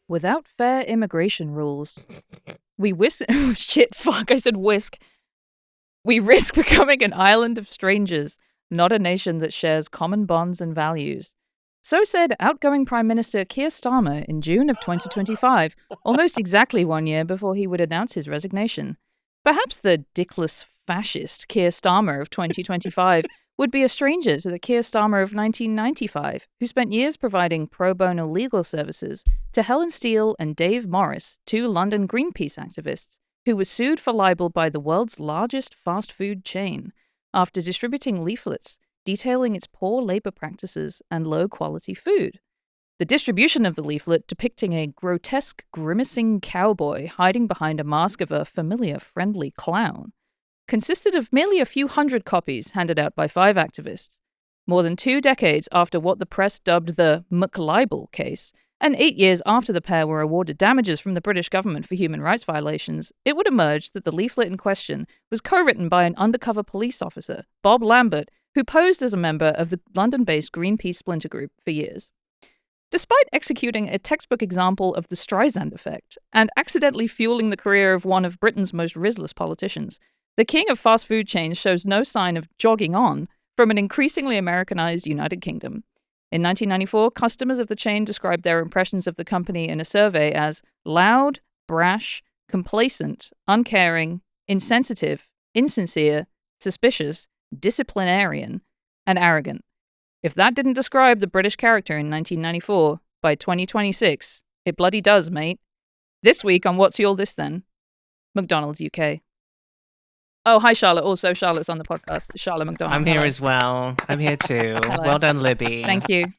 Without fair immigration rules, we I said whisk. We risk becoming an island of strangers, not a nation that shares common bonds and values. So said outgoing Prime Minister Keir Starmer in June of 2025, almost exactly 1 year before he would announce his resignation. Perhaps the dickless fascist Keir Starmer of 2025 would be a stranger to the Keir Starmer of 1995, who spent years providing pro bono legal services to Helen Steele and Dave Morris, two London Greenpeace activists, who was sued for libel by the world's largest fast food chain after distributing leaflets detailing its poor labor practices and low-quality food. The distribution of the leaflet, depicting a grotesque, grimacing cowboy hiding behind a mask of a familiar, friendly clown, consisted of merely a few hundred copies handed out by 5 activists. More than 2 decades after what the press dubbed the McLibel case, and 8 years after the pair were awarded damages from the British government for human rights violations, it would emerge that the leaflet in question was co-written by an undercover police officer, Bob Lambert, who posed as a member of the London-based Greenpeace splinter group for years. Despite executing a textbook example of the Streisand effect and accidentally fueling the career of one of Britain's most risless politicians, the king of fast food chains shows no sign of jogging on from an increasingly Americanized United Kingdom. In 1994, customers of the chain described their impressions of the company in a survey as loud, brash, complacent, uncaring, insensitive, insincere, suspicious, disciplinarian, and arrogant. If that didn't describe the British character in 1994, by 2026, it bloody does, mate. This week on What's All This Then? McDonald's UK. Oh, hi, Charlotte. Also, Charlotte's on the podcast. Charlotte McDonald. I'm here as well. I'm here too. Well done, Libby. Thank you.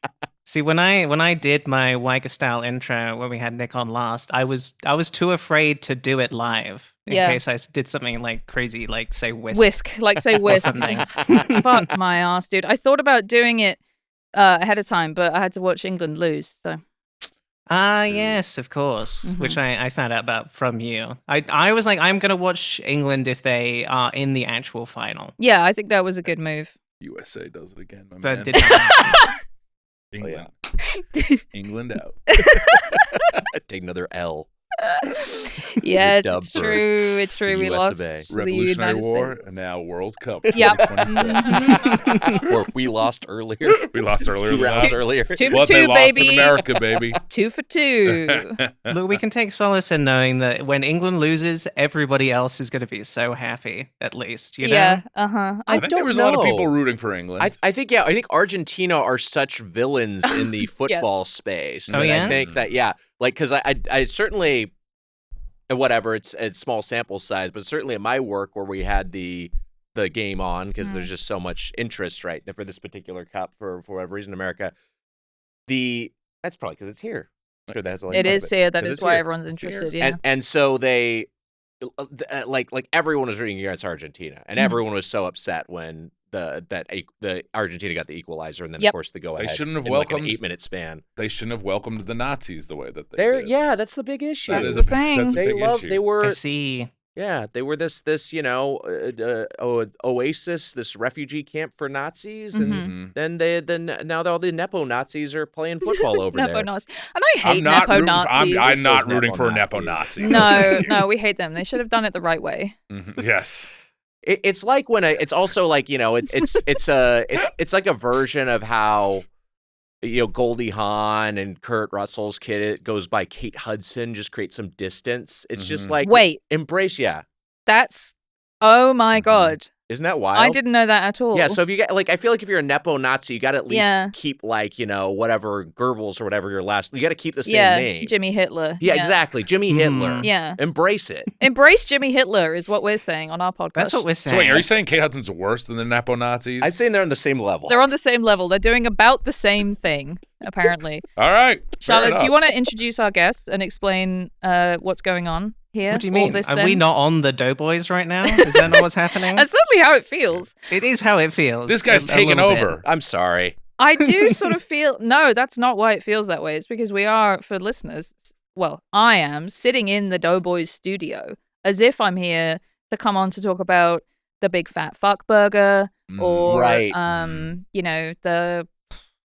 See, when I did my Wiger style intro when we had Nick on last, I was too afraid to do it live in case I did something like crazy, like say whisk. Like say whisk. Or something. Fuck my ass, dude. I thought about doing it ahead of time, but I had to watch England lose, so. Yes, of course, which I found out about from you. I was like, I'm going to watch England if they are in the actual final. Yeah, I think that was a good move. USA does it again, my But man. did not happen. England. England out. Take another L. Yes, Dub it's for true. It's true. We US lost of A. to the Revolutionary United War, States. and now World Cup. Yep. 2026. Or we lost earlier. We lost earlier than rounds that. earlier. 2 for What 2, they lost baby. in America, baby. 2 for 2. Look, we can take solace in knowing that when England loses, everybody else is going to be so happy, at least, you know? Yeah, uh-huh. I think there was a lot of people rooting for England. I think Argentina are such villains in the football space. Oh, that yeah? I think that, like, because I certainly, whatever, it's small sample size, but certainly at my work where we had the game on, because there's just so much interest, right, for this particular cup for whatever reason in America. That's probably because it's here. I'm sure that's It is here. That is why everyone's interested, yeah. And so they, like everyone was rooting against Argentina, and everyone was so upset when the Argentina got the equalizer, and then of course the go ahead. They shouldn't have in welcomed like an 8-minute span. They shouldn't have welcomed the Nazis the way that they did. Yeah, that's the big issue. That's the thing. That's a big issue. They were. I see. Yeah, they were this oasis, this refugee camp for Nazis, and then now all the Nepo Nazis are playing football over Nepo there. Nazis. And I hate Nepo Nazis. I'm not Those rooting Nepo for a Nepo Nazis. Nazi. No, we hate them. They should have done it the right way. Yes. It's like when it's also like, it's like a version of how, Goldie Hawn and Kurt Russell's kid goes by Kate Hudson, just create some distance. It's just like, wait, embrace, that's, oh my God. Isn't that wild? I didn't know that at all. Yeah, so if you get, I feel like if you're a Nepo Nazi, you got to at least keep, whatever, Goebbels or whatever your last, you got to keep the same name. Jimmy Hitler. Yeah, exactly. Jimmy Hitler. Yeah. Embrace it. Embrace Jimmy Hitler is what we're saying on our podcast. That's what we're saying. So wait, are you saying Kate Hudson's worse than the Nepo Nazis? I'd say they're on the same level. They're on the same level. They're doing about the same thing, apparently. All right. Charlotte, do you want to introduce our guests and explain what's going on here? What do you mean? Are we not on the Doughboys right now? Is that not what's happening? That's certainly how it feels. It is how it feels. This guy's taking over. I'm sorry. I do sort of feel... No, that's not why it feels that way. It's because we are, for listeners, well, I am sitting in the Doughboys studio as if I'm here to come on to talk about the big fat fuck burger or, right. the...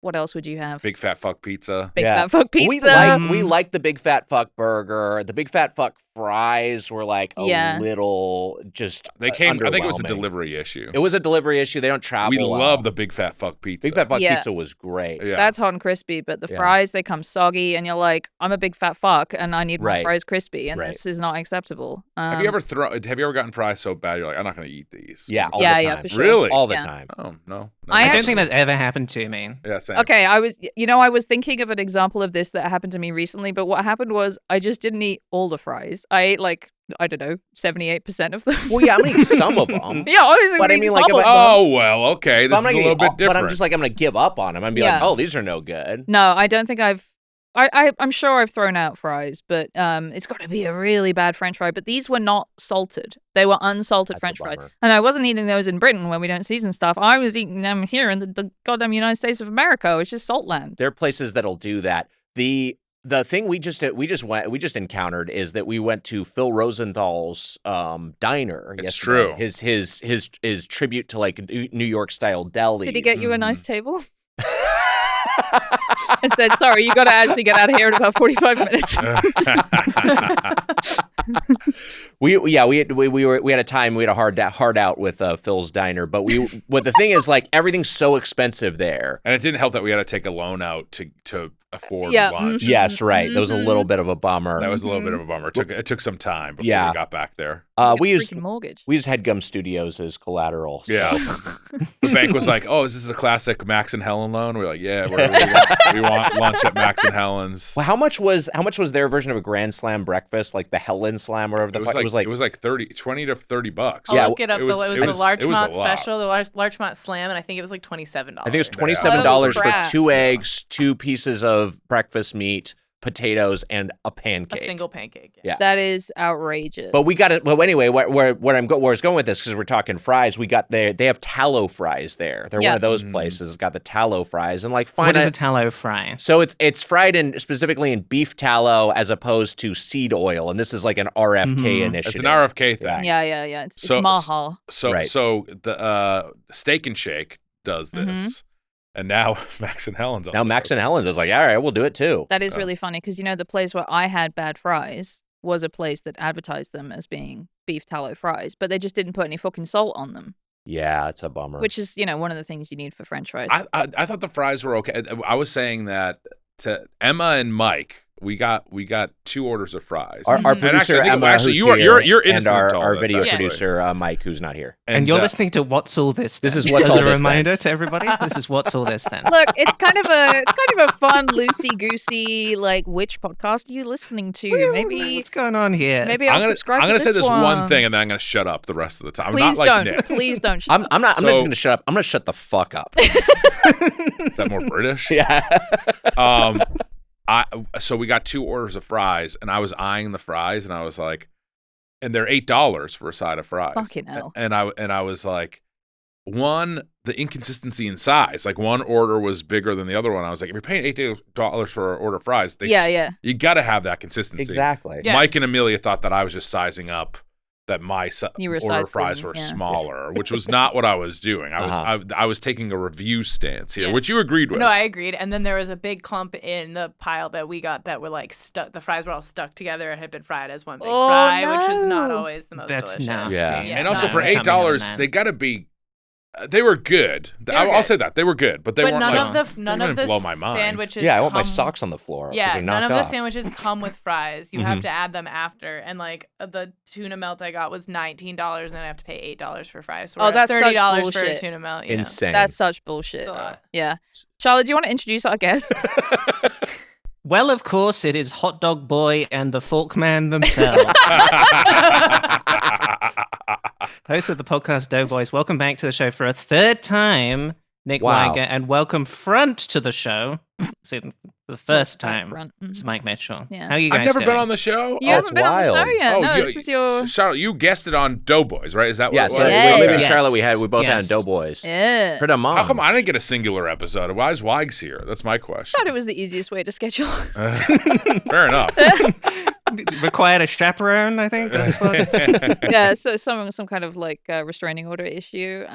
What else would you have? Big fat fuck pizza. Big fat fuck pizza. We like the big fat fuck burger. The big fat fuck fries were like a little just. They came. I think it was a delivery issue. It was a delivery issue. They don't travel. We love the big fat fuck pizza. Big fat fuck pizza was great. Yeah. That's hot and crispy, but the fries, they come soggy, and you're like, I'm a big fat fuck, and I need my fries crispy, and this is not acceptable. Have you ever gotten fries so bad you're like, I'm not going to eat these? Yeah, all the time. Yeah, for sure. Really? All the time. Oh no. I don't think that's ever happened to me. Yeah, same. Okay, I was thinking of an example of this that happened to me recently, but what happened was I just didn't eat all the fries. I ate like, I don't know, 78% of them. Well, yeah, I'm gonna eat some of them. Yeah, obviously. But I mean, like, oh well, okay, this is a little bit different. But I'm just like, I'm gonna give up on them and be like, oh, these are no good. No, I don't think I'm sure I've thrown out fries, but it's got to be a really bad French fry. But these were not salted; they were unsalted French fries, and I wasn't eating those in Britain where we don't season stuff. I was eating them here in the goddamn United States of America, which is salt land. There are places that'll do that. The thing we just encountered is that we went to Phil Rosenthal's diner. It's yesterday. true. His tribute to like New York style delis. Did he get you a nice table? I said, sorry, you got to actually get out of here in about 45 minutes. we had a time, we had a hard out with Phil's diner, but the thing is, like, everything's so expensive there, and it didn't help that we had to take a loan out to afford lunch. Yes, right. That was a little bit of a bummer. That was a little bit of a bummer. It took some time before we got back there. We used Headgum Studios as collateral. So. Yeah. The bank was like, "Oh, is this a classic Max and Helen loan?" We're like, "Yeah, we want lunch at Max and Helen's." Well, how much was their version of a Grand Slam breakfast, like the Helen Slam, or whatever the fuck? It was like 20 to $30. I'll look it up. It was the Larchmont special, the Larchmont Slam, and I think it was like $27. I think it was $27 for 2 eggs, 2 pieces of breakfast meat, potatoes, and a pancake. A single pancake. Yeah. That is outrageous. But we got it. Well, anyway, where I was going with this, because we're talking fries, they have tallow fries there. They're one of those places. Got the tallow fries, and like, what is a tallow fry? So it's fried specifically in beef tallow as opposed to seed oil, and this is like an RFK initiative. It's an RFK thing. Yeah. It's Mahal. So the Steak and Shake does this. And now Max and Helen's. Max and Helen's is like, all right, we'll do it too. That is really funny because, the place where I had bad fries was a place that advertised them as being beef tallow fries, but they just didn't put any fucking salt on them. Yeah, it's a bummer. Which is, one of the things you need for French fries. I thought the fries were okay. I was saying that to Emma and Mike. We got 2 orders of fries. Our producer Emma, who's you're innocent. And to all our this, video actually. producer Mike, who's not here. And you're listening to What's All This? Then? This is What's All This. As a reminder to everybody, this is What's All This then. Look, it's kind of a fun, loosey goosey, like, which podcast are you listening to? Maybe what's going on here? Maybe I'll subscribe. I'm gonna say this one one thing, and then I'm gonna shut up the rest of the time. Please I'm not don't. Like Nick. Please don't. I'm not just gonna shut up. I'm gonna shut the fuck up. Is that more British? Yeah. So we got 2 orders of fries, and I was eyeing the fries, and I was like, and they're $8 for a side of fries. Fucking hell. And I was like, the inconsistency in size. Like, one order was bigger than the other one. I was like, if you're paying $8 for an order of fries, you got to have that consistency. Exactly. Yes. Mike and Amelia thought that I was just sizing up that my order of fries were smaller, which was not what I was doing. I was taking a review stance here, which you agreed with. No, I agreed. And then there was a big clump in the pile that we got that were like stuck. The fries were all stuck together and had been fried as one big fry, which is not always the most delicious. Nasty. Yeah. And also for $8, they got to be. They were good. I'll say that they were good, but they weren't. None of the blow my mind. sandwiches. Yeah, I want my socks on the floor. Yeah, none of the sandwiches come with fries. You have to add them after. And like the tuna melt I got was $19, and I have to pay $8 for fries. So that's $30 for a tuna melt. Insane. That's such bullshit. It's a lot. Yeah, Charlotte, do you want to introduce our guests? Well, of course, it is Hot Dog Boy and the Forkman themselves. Host of the podcast Doughboys, welcome back to the show for a 3rd time, Nick Wiger, and welcome front to the show. See, the first time, it's Mike Mitchell. Yeah. How are you guys I've never doing? been on the show. You haven't been on the show yet. This is your... Charlotte, you guessed it on Doughboys, right? Is that what it was? Libby and Charlotte, we both had on Doughboys. Yeah. Put them on. How come I didn't get a singular episode? Why is Wags here? That's my question. I thought it was the easiest way to schedule. Fair enough. Required a chaperone, I think. That's what. Yeah, so some kind of like restraining order issue.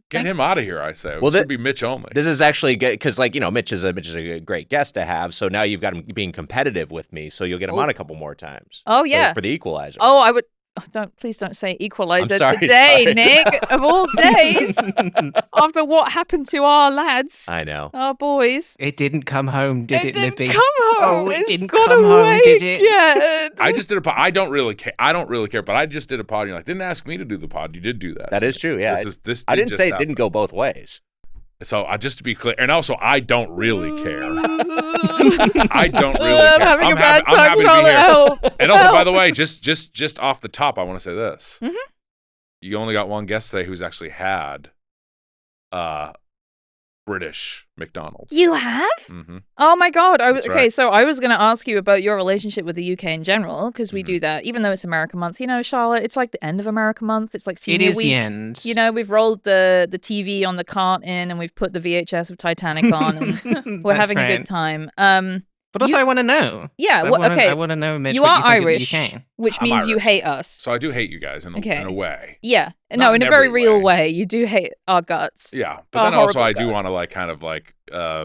Get him out of here, I say. Well, it should be Mitch only. This is actually good because, like, Mitch is a great guest to have. So now you've got him being competitive with me, so you'll get him on a couple more times. Oh yeah, for the equalizer. Oh, I would. Oh, please don't say equalizer sorry, today, sorry. Nick. Of all days, after what happened to our lads, I know. our boys. It didn't come home, did it, Libby? Come home. Oh, it It's didn't got come away home, did it? Yet. I just did a pod. I don't really care, but I just did a pod. You're like, didn't ask me to do the pod. You did do that. That is true. Yeah. This I didn't just say it happen. didn't go both ways. So just to be clear, and also I don't really care. I don't really I'm care. having a bad I'm time, happy to be Charlotte. here. Help. And also, by Help. the way, just off the top, I want to say this. Mhm. You only got one guest today who's actually had British McDonald's. You have? Mm-hmm. Oh my God. That's Okay, right. so I was going to ask you about your relationship with the UK in general, because we do that, even though it's America Month. Charlotte, it's like the end of America Month. It's like senior It is week. the end. We've rolled the TV on the cart in, and we've put the VHS of Titanic on, and we're That's having a right. good time. But also, I want to know. Yeah, I want to know, Mitch, you what are you think Irish, of the UK. which I'm means you Irish. hate us. So I do hate you guys in a way. Yeah. Not No, in in a very every real way. way. You do hate our guts. Yeah, but Our then also horrible I do guts. want to like kind of like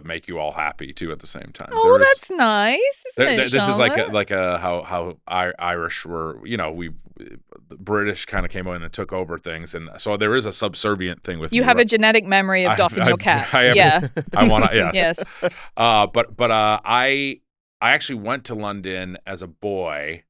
make you all happy too at the same time. Oh, There is- that's nice. Isn't it, this is Charlotte? like how Irish were. The British kind of came in and took over things, and so there is a subservient thing with You me, have a right? genetic memory of doffing your cap. Yeah. I want to. Yes. Yes. But I actually went to London as a boy.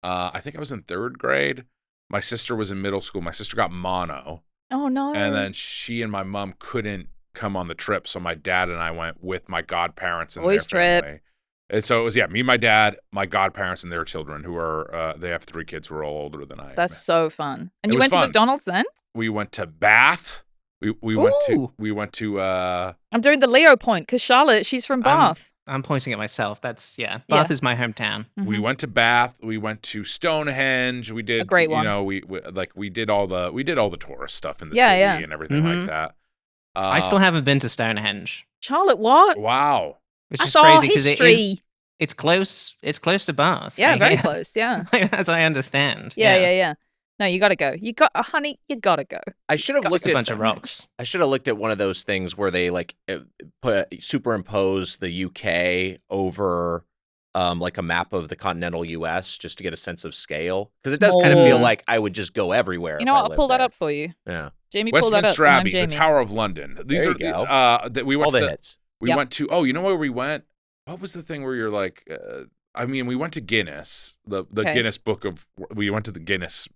I think I was in 3rd grade. My sister was in middle school. My sister got mono, Oh no. and then she and my mom couldn't come on the trip, so my dad and I went with my godparents and Boys their trip. family. And so it was me, my dad, my godparents, and their children, who are they have 3 kids who are all older than I am. That's so fun. And It you was went to fun. McDonald's then? We went to Bath. We went to I'm doing the Leo point because Charlotte, she's from Bath. I'm pointing at myself. Bath is my hometown. We went to Bath. We went to Stonehenge. We did A great one. We did all the tourist stuff in the Yeah, city yeah. and everything like that. I still haven't been to Stonehenge, Charlotte, what? Wow. which That's is our crazy because history. it's close. It's close to Bath. Yeah, I very guess. close. Yeah. As I understand. Yeah. No, you got to go. Honey, you got to go. I should have Just looked a at bunch of rocks. I should have looked at one of those things where they like superimpose the UK over like a map of the continental US just to get a sense of scale, because it does kind of feel like I would just go everywhere. You know what? I'll pull that up for you. Yeah. Jamie, pull that up. Westminster and I'm Abbey, the Jamie. Tower of London. These There are you go. that we went All to the hits. We Yep. went to you know where we went? What was the thing where you're like we went to Guinness, the Okay. Guinness book of we went to the Guinness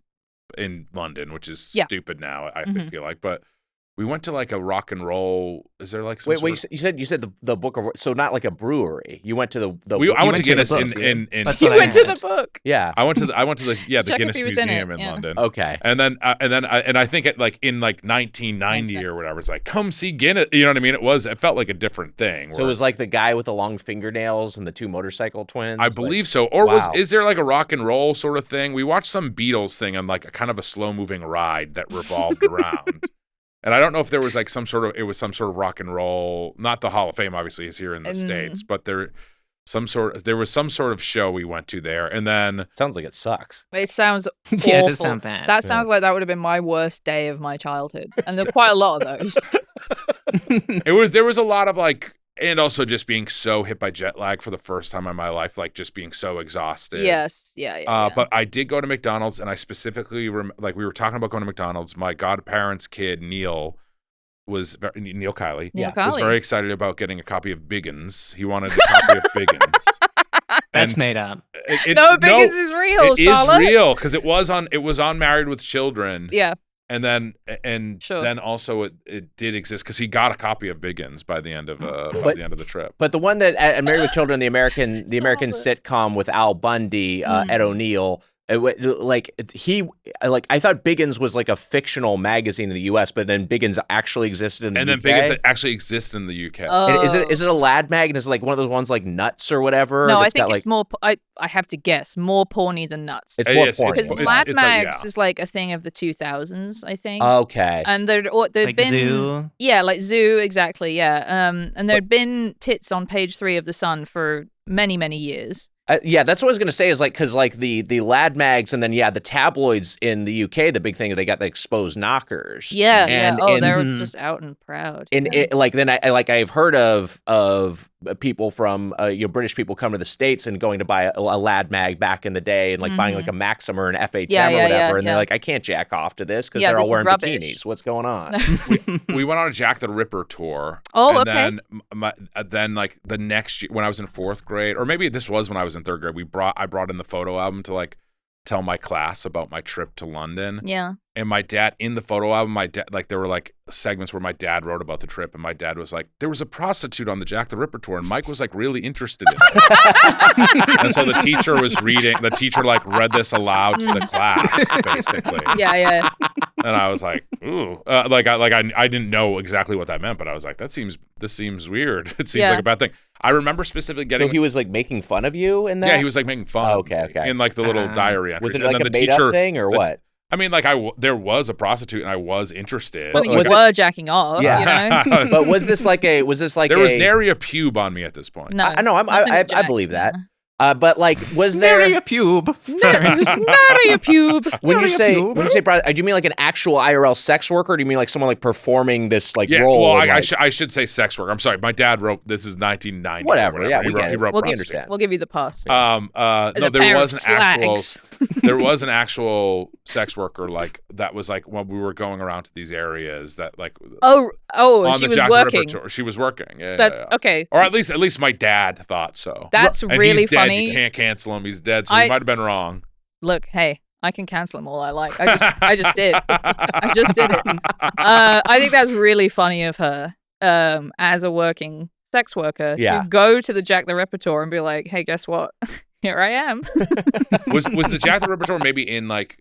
in London, which is stupid now, I feel like, but we went to like a rock and roll. Is there like some Wait, you said the book of, so not like a brewery. You went to the I went to to the Guinness book. in That's You what I went to the heard. book. Yeah. I went to the the Check if Guinness he was in Museum it, in yeah. London. Okay. And then I think it like in like 1990 or whatever, it's like come see Guinness. You know what I mean? It felt like a different thing. So it was like the guy with the long fingernails and the 2 motorcycle twins. I believe so. Or wow. is there like a rock and roll sort of thing? We watched some Beatles thing on like a kind of a slow moving ride that revolved around. And I don't know if there was like some sort of rock and roll, not the Hall of Fame obviously is here in the States, but there was some sort of show we went to there. And then Sounds like it sucks. It sounds awful. Yeah, it does sound bad. That sounds like that would have been my worst day of my childhood. And there are quite a lot of those. there was a lot of like, and also just being so hit by jet lag for the first time in my life, like just being so exhausted. Yes. Yeah. But I did go to McDonald's, and I specifically like we were talking about going to McDonald's. My godparents' kid Neil Kiley. Neil was Kiley. very excited about getting a copy of Bigguns. He wanted a copy of Bigguns. That's And made up. No, Bigguns is real, It is Charlotte. real because it was on Married with Children. Yeah. And then Sure. then also it did exist because he got a copy of Bigguns by the end of the trip. But the one that at Married with Children, the American sitcom with Al Bundy, Ed O'Neill, I thought Bigguns was like a fictional magazine in the U.S., but then Bigguns actually existed in the UK. And then Bigguns actually existed in the UK. Oh. And is it a lad mag? And is it like one of those ones like Nuts or whatever? No, I that's think got, it's more. I have to guess more porny than Nuts. It's more porn. Because it's Lad like, Mags yeah. is like a thing of the 2000s, I think. Okay. And there'd Like been Zoo? Yeah, like Zoo, exactly. Yeah. And there'd been tits on page 3 of the Sun for many, many years. Yeah, that's what I was gonna say. Is like because like the lad mags and then the tabloids in the UK, the big thing they got the exposed knockers. Yeah. They're just out and proud. And I've heard of people from British people come to the States and going to buy a lad mag back in the day and like buying like a Maxim or an FHM or whatever, and they're like, I can't jack off to this because they're all wearing bikinis. What's going on? we went on a Jack the Ripper tour. Oh, and then like the next year when I was in 4th grade, or maybe this was when I was in 3rd grade, I brought in the photo album to like tell my class about my trip to London. Yeah. And my dad, in the photo album, there were like segments where my dad wrote about the trip, and my dad was like, there was a prostitute on the Jack the Ripper tour, and Mike was like really interested in it. And so the teacher like read this aloud to the class, basically. Yeah. And I was like, ooh, I didn't know exactly what that meant, but I was like, this seems weird. It seems like a bad thing. I remember specifically getting. So he was like making fun of you in that? Yeah, he was like making fun. Okay. In like the little diary entry. Was it like a made up thing or what? I mean, like there was a prostitute, and I was interested. Well, you were jacking off. Yeah. You know? But was this like there was nary a pube on me at this point. No, I believe that. But like, was there nary a pube? Nary a pube. When you say, do you mean like an actual IRL sex worker? Or do you mean like someone like performing this like role? Well, I should say sex worker. I'm sorry, my dad wrote. This is 1990. Whatever. Yeah, he wrote. We'll give you the pass. No, there was an actual sex worker like that was like when we were going around to these areas that like. Oh, on she the was Jack working. Ripper tour. She was working. Yeah, That's okay. Or at least my dad thought so. That's and really he's dead. funny. You can't cancel him. He's dead, so he might have been wrong. Look, hey, I can cancel him all I like. I just did. I just did it. I think that's really funny of her as a working sex worker to go to the Jack the Ripper tour and be like, hey, guess what? Here I am. was the Jack the Ripper tour maybe in like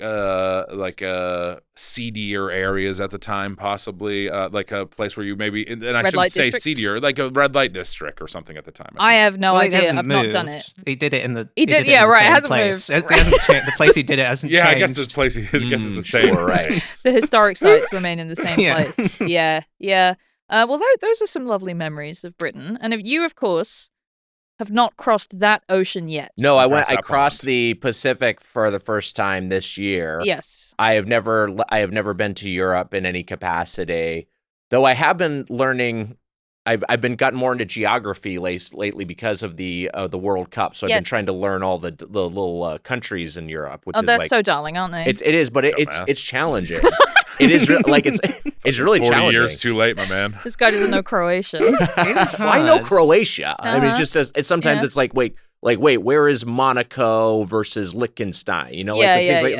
seedier areas at the time, possibly like a place where you maybe and I shouldn't say seedier, like a red light district or something at the time. I have no idea. I've not done it. He did it in the. He did. Yeah, right. It hasn't place. moved. It hasn't changed. The place he did it hasn't changed. Yeah, I guess this place. I guess it's the same. Right. The historic sites remain in the same place. Yeah. Well, those are some lovely memories of Britain, and if you, of course, have not crossed that ocean yet. No, I crossed the Pacific for the first time this year. Yes. I have never been to Europe in any capacity, though I have been learning. I've been gotten more into geography lately because of the World Cup. So I've been trying to learn all the little countries in Europe. Which is they're like, so darling, aren't they? It is, but it's challenging. It is it's really 40 challenging. years too late, my man. This guy doesn't know Croatian. I know Croatia. I mean, it's just sometimes it's like wait, where is Monaco versus Liechtenstein? You know,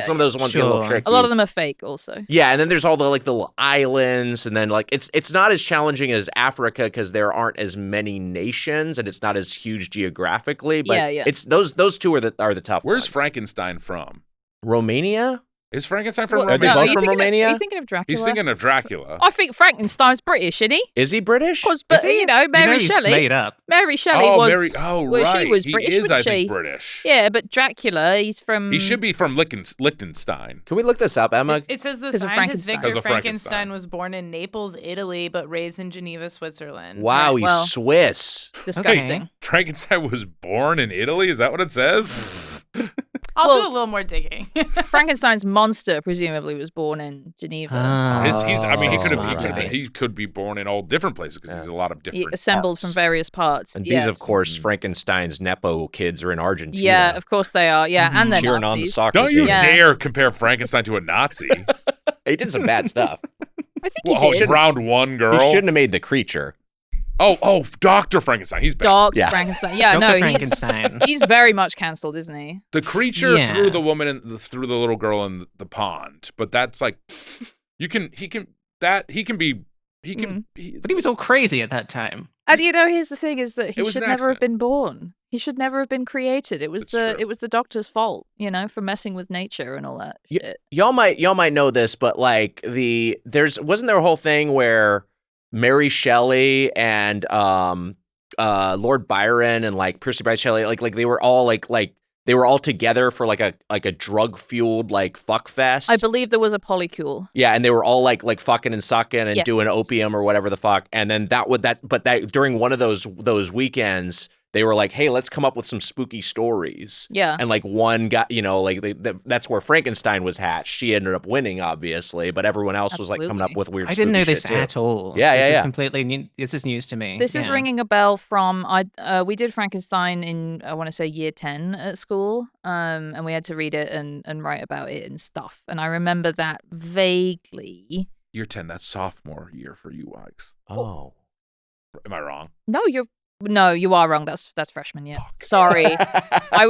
some of those ones get a little tricky. A lot of them are fake, also. Yeah, and then there's all the like the little islands, and then like it's not as challenging as Africa because there aren't as many nations, and it's not as huge geographically. But it's those two are the tough. Where's ones. Frankenstein from? Romania? Is Frankenstein from Are they Romania? both from Romania? Are you thinking of Dracula? He's thinking of Dracula. I think Frankenstein's British, isn't he? Is he British? But Mary Shelley. Made up. Mary Shelley was. right. She was British, he is, wasn't I think, she? British. Yeah, but Dracula, he's from. He should be from Liechtenstein. Can we look this up, Emma? It says the Because of scientist Frankenstein. Victor Frankenstein was born in Naples, Italy, but raised in Geneva, Switzerland. Wow, he's Swiss. Disgusting. Okay. Frankenstein was born in Italy? Is that what it says? I'll do a little more digging. Frankenstein's monster presumably was born in Geneva. He could be born in all different places because he's a lot of different assembled parts. from various parts. And these, of course, Frankenstein's Nepo kids are in Argentina. Yeah, of course they are. Yeah, and they're cheering Nazis. on the soccer Don't you team. dare compare Frankenstein to a Nazi. He did some bad stuff. I think he did. Round one, girl. He shouldn't have made the creature. Oh, Dr. Frankenstein. He's bad. Dr. Frankenstein. Yeah, Dr. no, Frankenstein. he's very much cancelled, isn't he? The creature threw the woman and threw the little girl in the pond, but that's like he can But he was all crazy at that time. And here's the thing: is that he was should an never have accident. been born. He should never have been created. It was the doctor's fault, for messing with nature and all that shit. Y'all might know this, but like wasn't there a whole thing where Mary Shelley and Lord Byron and like Percy Bysshe Shelley like they were all like they were all together for like a drug fueled like fuck fest. I believe there was a polycule. Yeah, and they were all like fucking and sucking and doing opium or whatever the fuck. And then during one of those weekends, they were like, hey, let's come up with some spooky stories. Yeah. And like one got, that's where Frankenstein was hatched. She ended up winning, obviously, but everyone else was like coming up with weird I didn't know this shit, too. at all. Yeah, this yeah, is yeah. completely new. This is news to me. This is ringing a bell from we did Frankenstein in I want to say year 10 at school, and we had to read it and write about it and stuff. And I remember that vaguely. Year 10, that's sophomore year for you, Wags. Oh. Am I wrong? No, you are wrong. That's freshman year. Sorry. I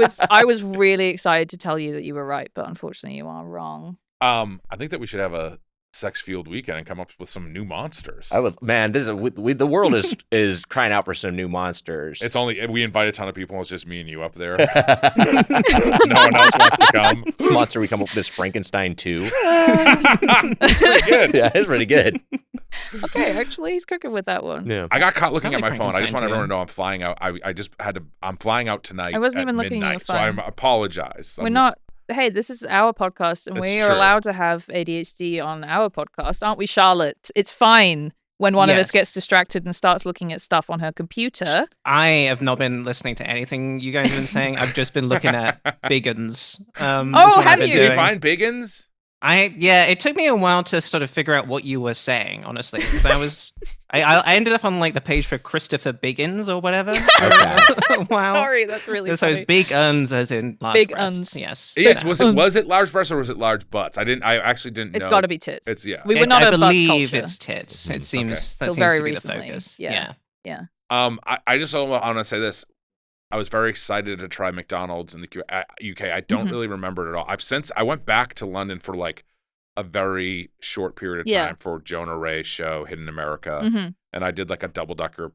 was really excited to tell you that you were right, but unfortunately you are wrong. I think that we should have a sex-fueled weekend and come up with some new monsters. The world is crying out for some new monsters. It's only we invite a ton of people. It's just me and you up there. No one else wants to come. Monster we come up with is Frankenstein 2. That's pretty good. Yeah, it's pretty good. Okay, actually, he's cooking with that one. Yeah. I got caught looking I at like my phone. I just want Frankenstein, everyone to know I'm flying out. I'm flying out tonight. I wasn't at even looking at your midnight, so phone. I apologize. We're not. Hey, this is our podcast, and It's we are true. allowed to have ADHD on our podcast, aren't we, Charlotte? It's fine when one of us gets Yes. distracted and starts looking at stuff on her computer. I have not been listening to anything you guys have been saying. I've just been looking at Bigguns. That's what I've have been you? Did you doing. find Bigguns? It took me a while to sort of figure out what you were saying, honestly, because I ended up on like the page for Christopher Biggins or whatever. Wow. Sorry, that's really So funny. big uns as in large Big breasts. uns. Yes. Yes. Was it large breasts or was it large butts? I actually didn't know. It's got to be tits. It's We were not I a butts believe culture. it's tits. Mhm. It seems that Till seems very to be recently. the focus. Yeah. I just want to say this. I was very excited to try McDonald's in the UK. I don't Mhm. really remember it at all. I went back to London for like a very short period of time for Jonah Ray's show Hidden America, Mhm. and I did like a double-decker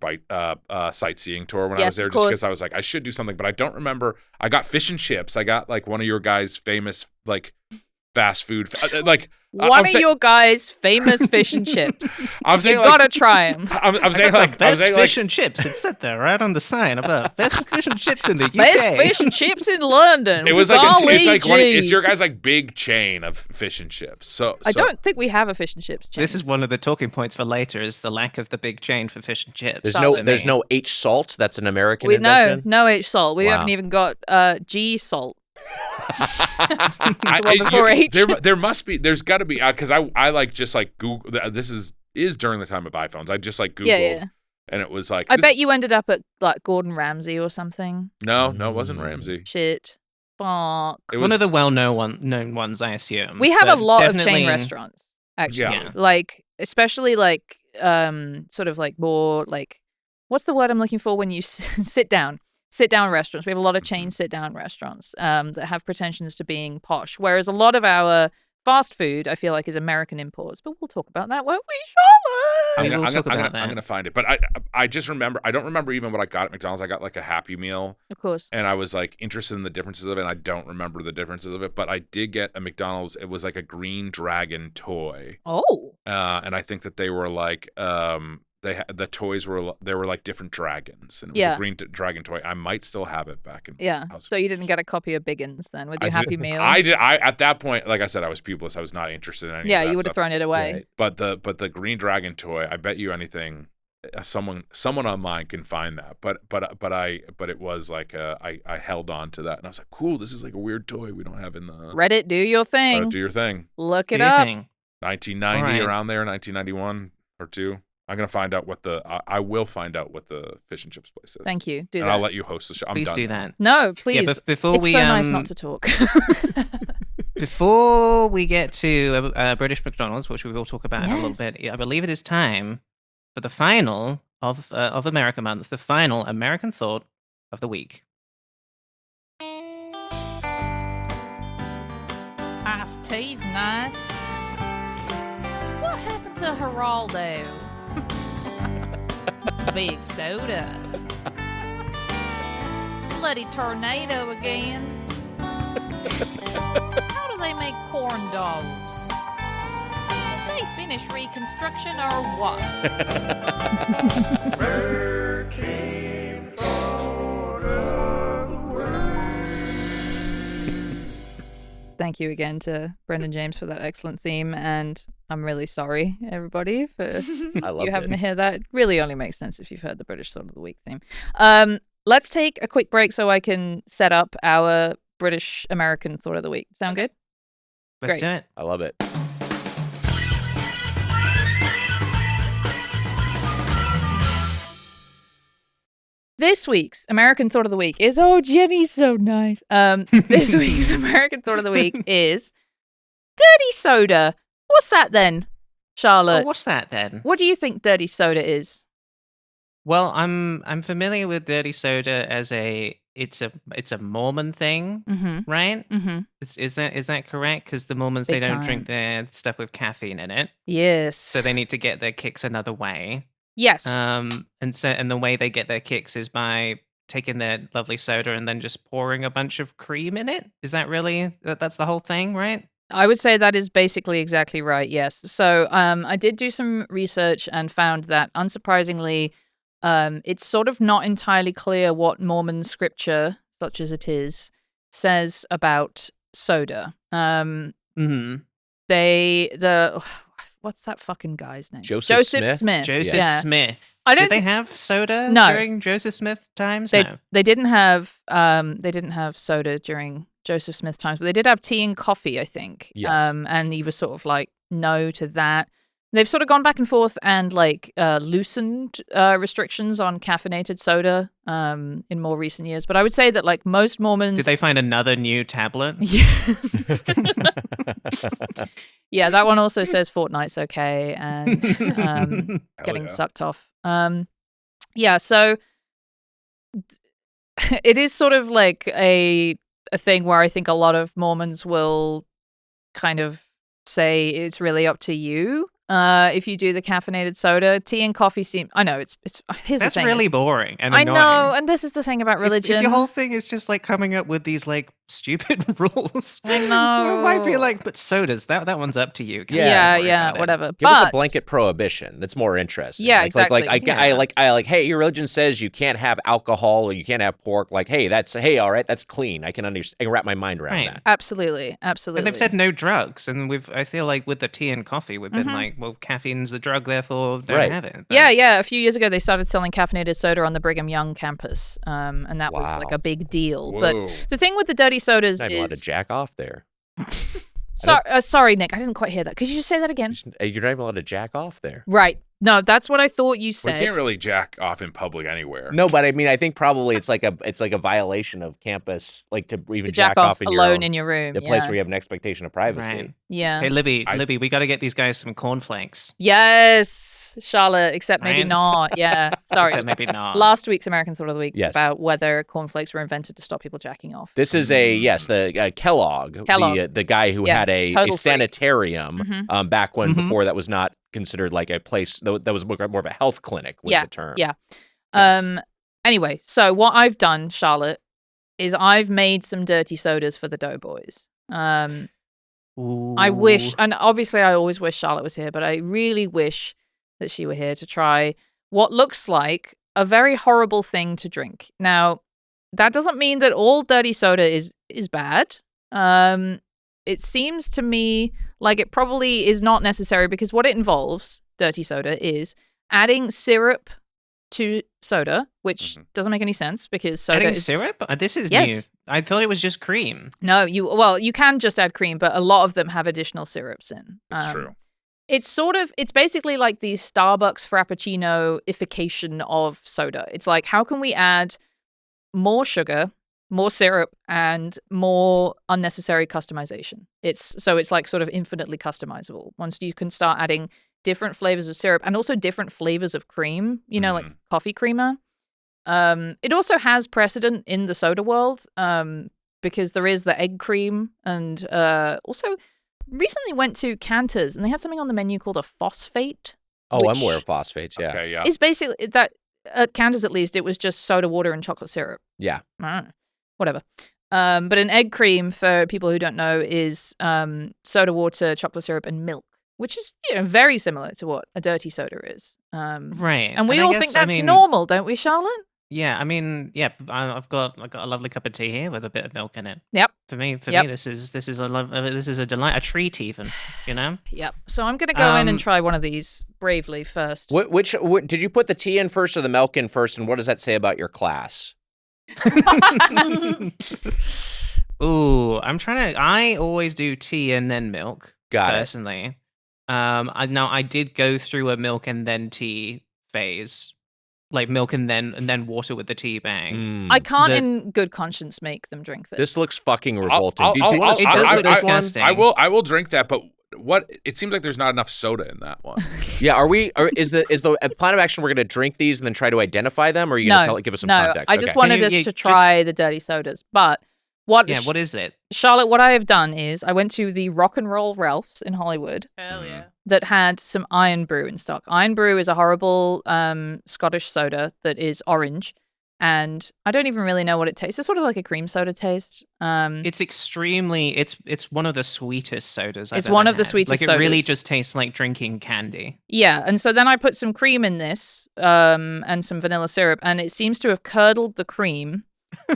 sightseeing tour when I Yes, was there, of just because course. I was like, I should do something, but I don't remember. I got fish and chips. I got like one of your guys' famous like fast food, like One of your guys' famous fish and chips. I'm saying You like, gotta try them. I'm saying like best I'm saying, fish and chips. It said there right on the sign above. Best fish and chips in the UK. Best fish and chips in London. it was with like Golly it's like gee. it's your guys' like big chain of fish and chips. So I don't think we have a fish and chips chain. This is one of the talking points for later: is the lack of the big chain for fish and chips. There's no H salt. That's an American we invention. no H salt. We Wow. haven't even got G salt. I- one before H. There must be. There's got to be because I like just like Google. This is during the time of iPhones. I just like Googled, Yeah. and it was like I this- bet you ended up at like Gordon Ramsay or something. No, it wasn't Ramsey. Shit. Fuck. It was One of the known ones, I assume. We have a but lot of definitely- chain restaurants, actually. Yeah. Like, especially like, sort of like more like, what's the word I'm looking for when you sit down? Sit down restaurants. We have a lot of chain sit down restaurants that have pretensions to being posh, whereas a lot of our fast food, I feel like, is American imports. But we'll talk about that, won't we, Charlotte? We will talk about that. I'm gonna find it, but I just remember. I don't remember even what I got at McDonald's. I got like a Happy Meal, Of course. and I was like interested in the differences of it. And I don't remember the differences of it, but I did get a McDonald's. It was like a green dragon toy, Oh. and I think that they were like the toys were like different dragons, and it was a green dragon toy. I might still have it back in Yeah. house. So you didn't get a copy of Bigguns then with your I Happy did- Meal? I did. At that point, like I said, I was pupilless. I was not interested in any. Yeah, of that you would have stuff. thrown it away. Right. But the green dragon toy, I bet you anything, someone online can find that. But it was like I held on to that, and I was like, cool. This is like a weird toy we don't have in the. Reddit, do your thing. Do your thing. Look Do it your up. thing. 1990 All right. around there, 1991 or two. I'm gonna find out what I will find out what the fish and chips place is. Thank you. Do and that. I'll let you host the show. I'm Please done do now. that. No, please. Yeah, but before it's we so nice not to talk. before we get to British McDonald's, which we will talk about in a little Yes. bit, I believe it is time for the final of America Month, the final American Thought of the week. Iced tea's nice. What happened to Geraldo? Big soda. Bloody tornado again. How do they make corn dogs? Did they finish Reconstruction or what? Thank you again to Brendan James for that excellent theme, and I'm really sorry, everybody, for I love you having it. to hear that. It really only makes sense if you've heard the British Thought of the Week theme. let's take a quick break so I can set up our British American Thought of the Week. Sound good? Let's do it. I love it. This week's American Thought of the Week is, oh, Jimmy's so nice. This week's American Thought of the Week is dirty soda. What's that then, Charlotte? Oh, what's that then? What do you think dirty soda is? Well, I'm familiar with dirty soda as it's a Mormon thing, right? Mm-hmm. Is that correct? Because the Mormons, Big they don't time. drink their stuff with caffeine in it, Yes. so they need to get their kicks another way. Yes. And the way they get their kicks is by taking their lovely soda and then just pouring a bunch of cream in it. Is that really that's the whole thing, right? I would say that is basically exactly right, yes. So I did do some research and found that, unsurprisingly, it's sort of not entirely clear what Mormon scripture, such as it is, says about soda. What's that fucking guy's name? Joseph Smith? Joseph Smith. Did they have soda during Joseph Smith times? No. They didn't have soda during Joseph Smith times, but they did have tea and coffee, I think. Yes. And he was sort of like no to that. They've sort of gone back and forth and like loosened restrictions on caffeinated soda in more recent years. But I would say that like most Mormons, did they find another new tablet? Yeah, that one also says Fortnite's okay and getting sucked off. So it is sort of like a thing where I think a lot of Mormons will kind of say it's really up to you. If you do the caffeinated soda, tea and coffee seem. I know it's. Here's That's the thing. really boring and annoying. I know, and this is the thing about religion. If your whole thing is just like coming up with these like stupid rules. I know. It might be like, but sodas. That one's up to you. Guys. Yeah, whatever. Give us a blanket prohibition. That's more interesting. Yeah, exactly. I hey, your religion says you can't have alcohol or you can't have pork. Like, hey, all right, that's clean. I can understand. I can wrap my mind around that. Absolutely. And they've said no drugs, and I feel like with the tea and coffee, we've been like, well, caffeine's the drug, therefore don't have it. But... Yeah. A few years ago, they started selling caffeinated soda on the Brigham Young campus, and that was like a big deal. Whoa. But the thing with the dirty sodas is to jack off there. Sorry, Nick, I didn't quite hear that. Could you just say that again? You're not even allowed to jack off there. Right. No, that's what I thought you said. We can't really jack off in public anywhere. No, but I mean, I think probably it's like a violation of campus, like to even jack off alone in your room. The place where you have an expectation of privacy. Right. Yeah. Hey, Libby, we got to get these guys some cornflakes. Yes, Charlotte, except maybe not. Yeah, sorry. Except maybe not. Last week's American Thought of the Week was Yes. about whether cornflakes were invented to stop people jacking off. This is the Kellogg. The guy who had a sanitarium back when before that was not considered like a place that was more of a health clinic was the term. Yeah. Yes. Anyway, so what I've done, Charlotte, is I've made some dirty sodas for the Doughboys. I wish, and obviously I always wish Charlotte was here, but I really wish that she were here to try what looks like a very horrible thing to drink. Now, that doesn't mean that all dirty soda is bad. It seems to me like it probably is not necessary because what it involves, dirty soda, is adding syrup to soda, which doesn't make any sense because soda adding is... syrup? This is Yes. new. I thought it was just cream. No, you can just add cream, but a lot of them have additional syrups in. It's true. It's basically like the Starbucks Frappuccino-ification of soda. It's like, how can we add more sugar, more syrup, and more unnecessary customization? It's like sort of infinitely customizable. Once you can start adding different flavors of syrup and also different flavors of cream, like coffee creamer. It also has precedent in the soda world because there is the egg cream, and also recently went to Cantor's and they had something on the menu called a phosphate. Oh, I'm aware of phosphates, yeah. Okay, yeah. It's basically that at Cantor's, at least, it was just soda water and chocolate syrup. Yeah. Whatever. But an egg cream, for people who don't know, is soda water, chocolate syrup, and milk, which is very similar to what a dirty soda is. Right. And we all think that's normal, don't we, Charlotte? Yeah, I've got a lovely cup of tea here with a bit of milk in it. Yep. For me, this is a delight, a treat, even. Yep. So I'm gonna go in and try one of these bravely first. Which did you put the tea in first or the milk in first, and what does that say about your class? Ooh, I always do tea and then milk. Got it. Personally. I did go through a milk and then tea phase. Like milk and then water with the tea bag. I can't in good conscience make them drink this. This looks fucking revolting. It does look disgusting. I will drink that, but what? It seems like there's not enough soda in that one. Yeah, is the plan of action we're going to drink these and then try to identify them, or are you going to give us some context? I just wanted us to try the dirty sodas. But what is it? Charlotte, what I have done is I went to the Rock and Roll Ralph's in Hollywood. Hell yeah. That had some Iron Brew in stock. Iron Brew is a horrible Scottish soda that is orange. And I don't even really know what it tastes. It's sort of like a cream soda taste. It's extremely. It's one of the sweetest sodas. It's one of the sweetest sodas. Like it really just tastes like drinking candy. Yeah, and so then I put some cream in this, and some vanilla syrup, and it seems to have curdled the cream.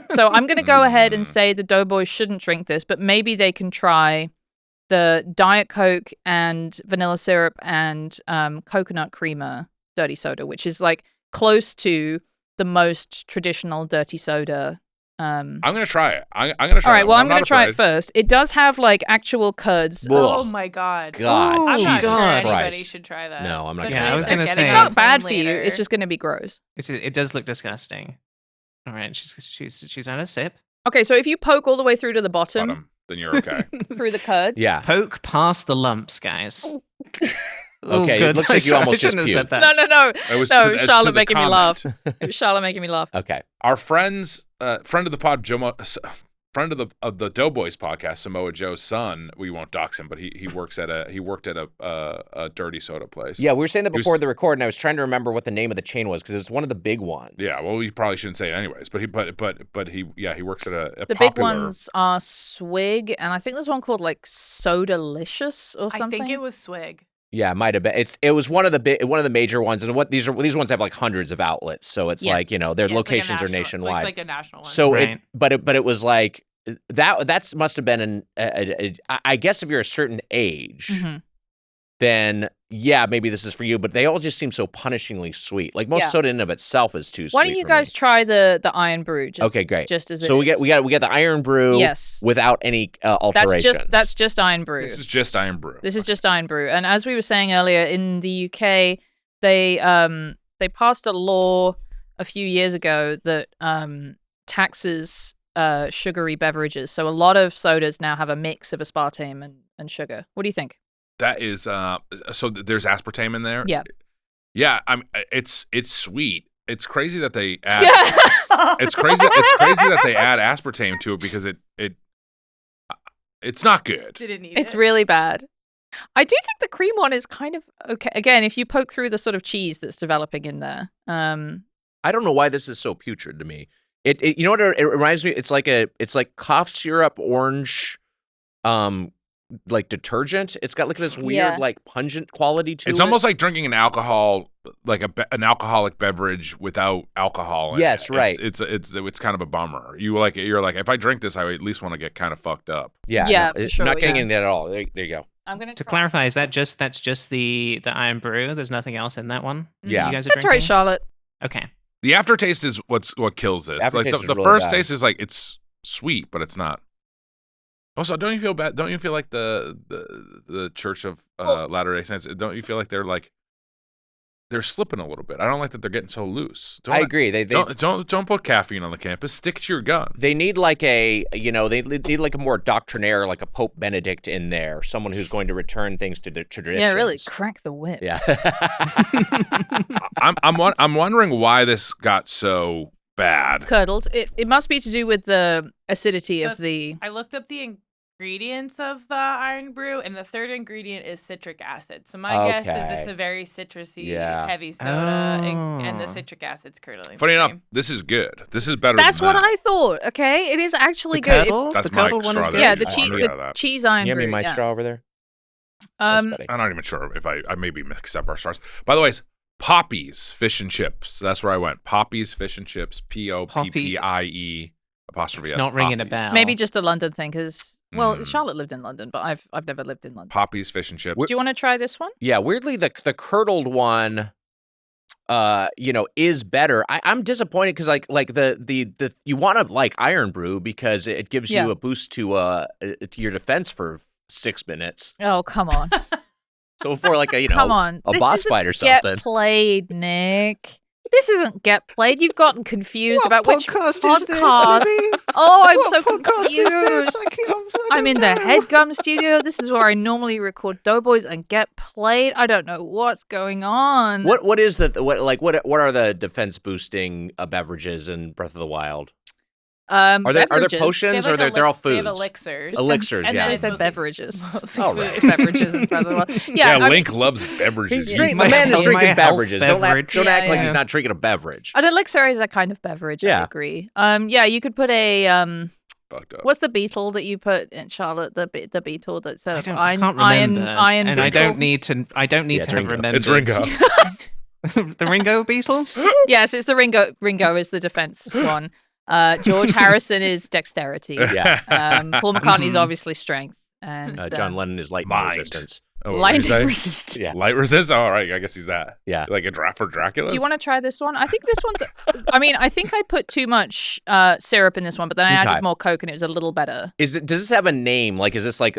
So I'm going to go ahead and say the Doughboys shouldn't drink this, but maybe they can try the Diet Coke and vanilla syrup and coconut creamer dirty soda, which is like close to the most traditional dirty soda. I'm gonna try it. I'm gonna try. All right, well, I'm gonna try it first. It does have like actual curds. Oh my god! I'm not sure anybody should try that. No, I'm not. Yeah, I was gonna say it's not bad for you. It's just gonna be gross. It does look disgusting. All right, she's had a sip. Okay, so if you poke all the way through to the bottom then you're okay. through the curds. Yeah, poke past the lumps, guys. Okay, it looks like you almost just puked. No. No, Charlotte making me laugh. Charlotte making me laugh. Okay. Our friend of the pod, friend of the Doughboys podcast, Samoa Joe's son. We won't dox him, but he worked at a dirty soda place. Yeah, we were saying that before the record, and I was trying to remember what the name of the chain was because it's one of the big ones. Yeah, well, we probably shouldn't say it anyways. But he works at a the popular... big ones are Swig, and I think there's one called like Sodalicious or something. I think it was Swig. Yeah, it might have been. It was one of the major ones, and these ones have like hundreds of outlets, so it's like their locations are nationwide. It's like a national one. So but it was like that must have been I guess if you're a certain age, then yeah, maybe this is for you. But they all just seem so punishingly sweet. Like most soda in and of itself is too sweet. Why don't you guys try the Iron Brew? Okay, great. Just as so we get the Iron Brew. Yes. Without any alterations. That's just Iron Brew. This is just Iron Brew. This is just Iron Brew. And as we were saying earlier, in the UK, they passed a law a few years ago that taxes sugary beverages. So a lot of sodas now have a mix of aspartame and sugar. What do you think? That is so there's aspartame in there. Yeah. It's sweet. It's crazy that they add. It's crazy that they add aspartame to it because it's not good. Didn't need it's really bad. I do think the cream one is kind of okay. Again, if you poke through the sort of cheese that's developing in there. I don't know why this is so putrid to me. It you know what it reminds me? It's like cough syrup orange. Like detergent. It's got like this weird like pungent quality to it. It's almost like drinking an alcoholic beverage without alcohol in yes, it. Right. It's kind of a bummer. You're like if I drink this, I at least want to get kind of fucked up. Yeah, for sure, not getting into that at all. There you go. I'm gonna to clarify, is that's just the Iron Brew? There's nothing else in that one? Yeah. You guys are that's drinking? right, Charlotte. Okay. The aftertaste is what kills this. Aftertaste like the really first bad. taste is like it's sweet, but it's not. Also, don't you feel bad? Don't you feel like the Church of Latter-day Saints? Don't you feel like they're slipping a little bit? I don't like that they're getting so loose. I agree. They don't put caffeine on the campus. Stick to your guns. They need like they need like a more doctrinaire, like a Pope Benedict in there, someone who's going to return things to the traditions. Yeah, really crack the whip. Yeah. I'm wondering why this got so bad. Curdled. It must be to do with the acidity of the. I looked up the ingredients of the Iron Brew, and the third ingredient is citric acid. So my guess is it's a very citrusy, heavy soda, and the citric acid's curdling. Funny enough, this is good. This is better. That's than what that. I thought. Okay, it is actually the good. Curdle? That's the my curdled one is straw good. there. Yeah, the cheese Iron You Brew. have my straw over there? I'm not even sure if I maybe mix up our stars. By the way, it's Poppy's Fish and Chips. That's where I went. Poppy's Fish and Chips. POPPIE apostrophe S. It's not ringing a bell. Maybe just a London thing, because Charlotte lived in London, but I've never lived in London. Poppy's Fish and Chips. Do you want to try this one? Yeah, weirdly the curdled one is better. I'm disappointed because like the you want to like Iron Brew because it gives you a boost to your defense for 6 minutes. Oh, come on. So for like a boss fight or something. Get played, Nick. This isn't Get Played. You've gotten confused about which podcast. Is this, oh, I'm so confused. I'm in the Headgum studio. This is where I normally record Doughboys and Get Played. I don't know what's going on. What are the defense boosting beverages in Breath of the Wild? Are there potions or they're all foods? They have elixirs. Elixirs, and yeah. then I said beverages. All right. Beverages in Breath of the Wild. Yeah, Link loves beverages. The man is drinking beverages. Don't act like he's not drinking a beverage. An elixir is a kind of beverage, I agree. You could put a what's the beetle that you put in, Charlotte? The beetle that's I can't remember. Iron and beetle. I don't need to have remembered. It's Ringo. The Ringo beetle? Yes, it's the Ringo. Ringo is the defense one. George Harrison is dexterity. Yeah. Paul McCartney's obviously strength. And John Lennon is lightning resistance. Oh, lightning resistance. Yeah. Light resistance? All right, I guess he's that. Yeah. Like a draft for Dracula? Do you want to try this one? I think this one's... I think I put too much syrup in this one, but then I added more Coke and it was a little better. Does this have a name? Like, is this like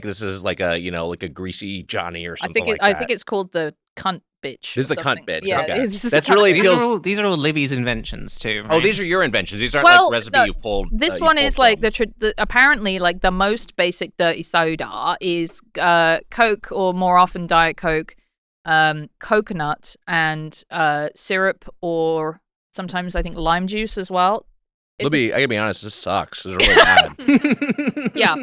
this is like a, like a greasy Johnny or something I think it's called the cunt bitch. This is the cunt bitch. Yeah, okay. That's really these are all Libby's inventions too. Right? Oh, these are your inventions. These aren't like recipe you pulled. This one is like apparently like the most basic dirty soda is Coke or more often Diet Coke, coconut and syrup or sometimes I think lime juice as well. Libby, I gotta be honest, this sucks. This is really bad. Yeah,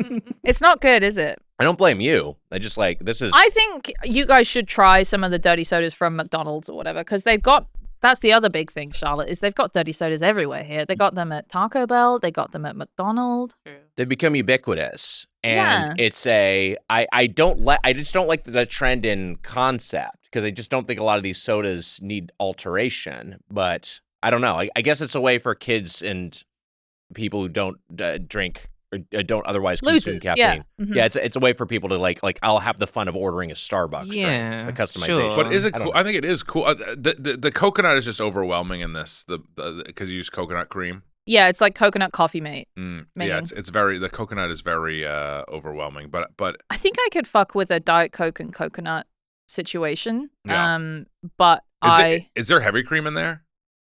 it's not good, is it? I don't blame you. I just this is... I think you guys should try some of the dirty sodas from McDonald's or whatever, because they've got... That's the other big thing, Charlotte, is they've got dirty sodas everywhere here. They got them at Taco Bell. They got them at McDonald's. They've become ubiquitous. And it's I just don't like the trend in concept, because I just don't think a lot of these sodas need alteration. But I don't know. I guess it's a way for kids and people who don't drink or don't otherwise consume caffeine. Yeah, mm-hmm. Yeah, it's a way for people to like I'll have the fun of ordering a Starbucks drink, the customization. Sure. But is it cool? I think it is cool. The coconut is just overwhelming in this because you use coconut cream. Yeah, it's like coconut coffee mate. Yeah, it's very, the coconut is very overwhelming. But I think I could fuck with a Diet Coke and coconut situation. Yeah. But is there heavy cream in there?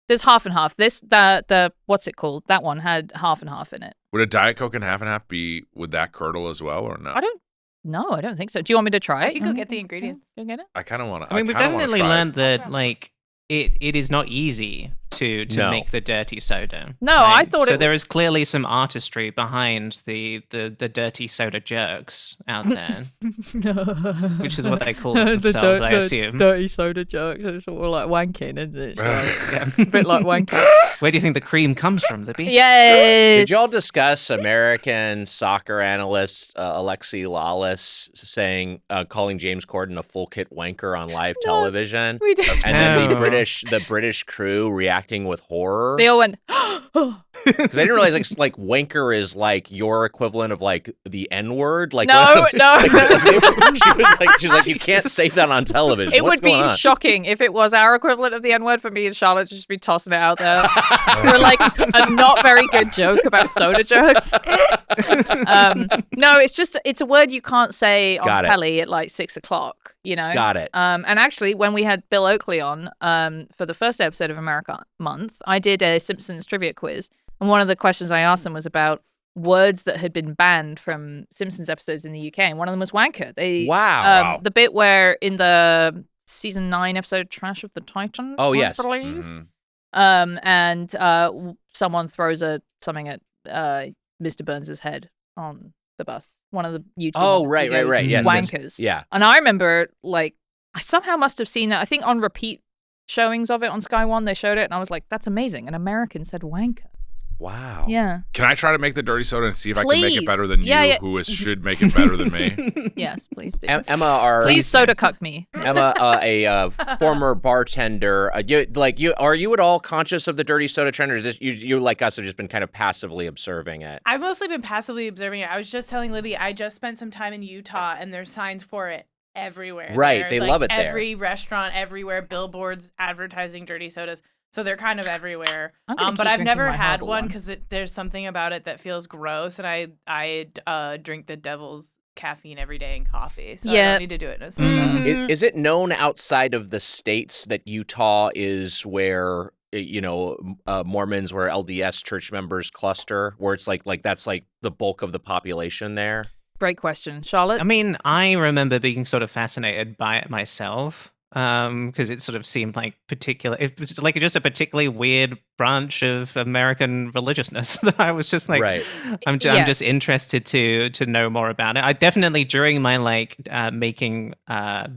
There's half and half. The what's it called? That one had half and half in it. Would a Diet Coke and half would that curdle as well or no? I don't think so. Do you want me to try it? I can go get the ingredients. Go get it? I kind of want to. I mean, we've definitely learned that like it is not easy to make the dirty soda. No, right? I thought so there is clearly some artistry behind the dirty soda jerks out there, which is what they call themselves, I assume. Dirty soda jerks. It's sort of like wanking, isn't it? A bit like wanking. Where do you think the cream comes from, Libby? Yes. Did y'all discuss American soccer analyst Alexi Lawless calling James Corden a full kit wanker on live television? We did. And then the British crew reacting with horror. They all went, because I didn't realize like wanker is like your equivalent of like the N-word. Like no. She was like, you can't say that on television. It would be shocking if it was our equivalent of the N-word for me and Charlotte to just be tossing it out there for like a not very good joke about soda jerks. No, it's a word you can't say on telly at like 6 o'clock. You know, got it. And actually, when we had Bill Oakley on for the first episode of America Month, I did a Simpsons trivia quiz, and one of the questions I asked them was about words that had been banned from Simpsons episodes in the UK, and one of them was wanker. Wow. The bit where in the season 9 episode Trash of the Titans. Oh yes. I believe. Mm-hmm. And someone throws something at Mr. Burns' head on the bus. One of the YouTubers. Oh, right. Yes. Wankers. Yeah. And I remember, like, I somehow must have seen that. I think on repeat showings of it on Sky One, they showed it, and I was like, that's amazing. An American said wanker. Wow. Yeah. Can I try to make the dirty soda and see if Please. I can make it better than who should make it better than me? Yes, please do. Emma, please soda cuck me. Emma, a former bartender. Are you at all conscious of the dirty soda trend, or you like us have just been kind of passively observing it? I've mostly been passively observing it. I was just telling Libby, I just spent some time in Utah, and there's signs for it everywhere. Right, there. they like, love it there. Every restaurant, everywhere, billboards advertising dirty sodas. So they're kind of everywhere. But I've never had one because there's something about it that feels gross, and I drink the devil's caffeine every day in coffee, so I don't need to do it in a soda. Is it known outside of the states that Utah is where Mormons, where LDS church members cluster, where it's like that's like the bulk of the population there? Great question, Charlotte. I mean, I remember being sort of fascinated by it myself. Because it sort of seemed like it was like just a particularly weird branch of American religiousness. I was just like, right. I'm just interested to know more about it. I definitely, during my making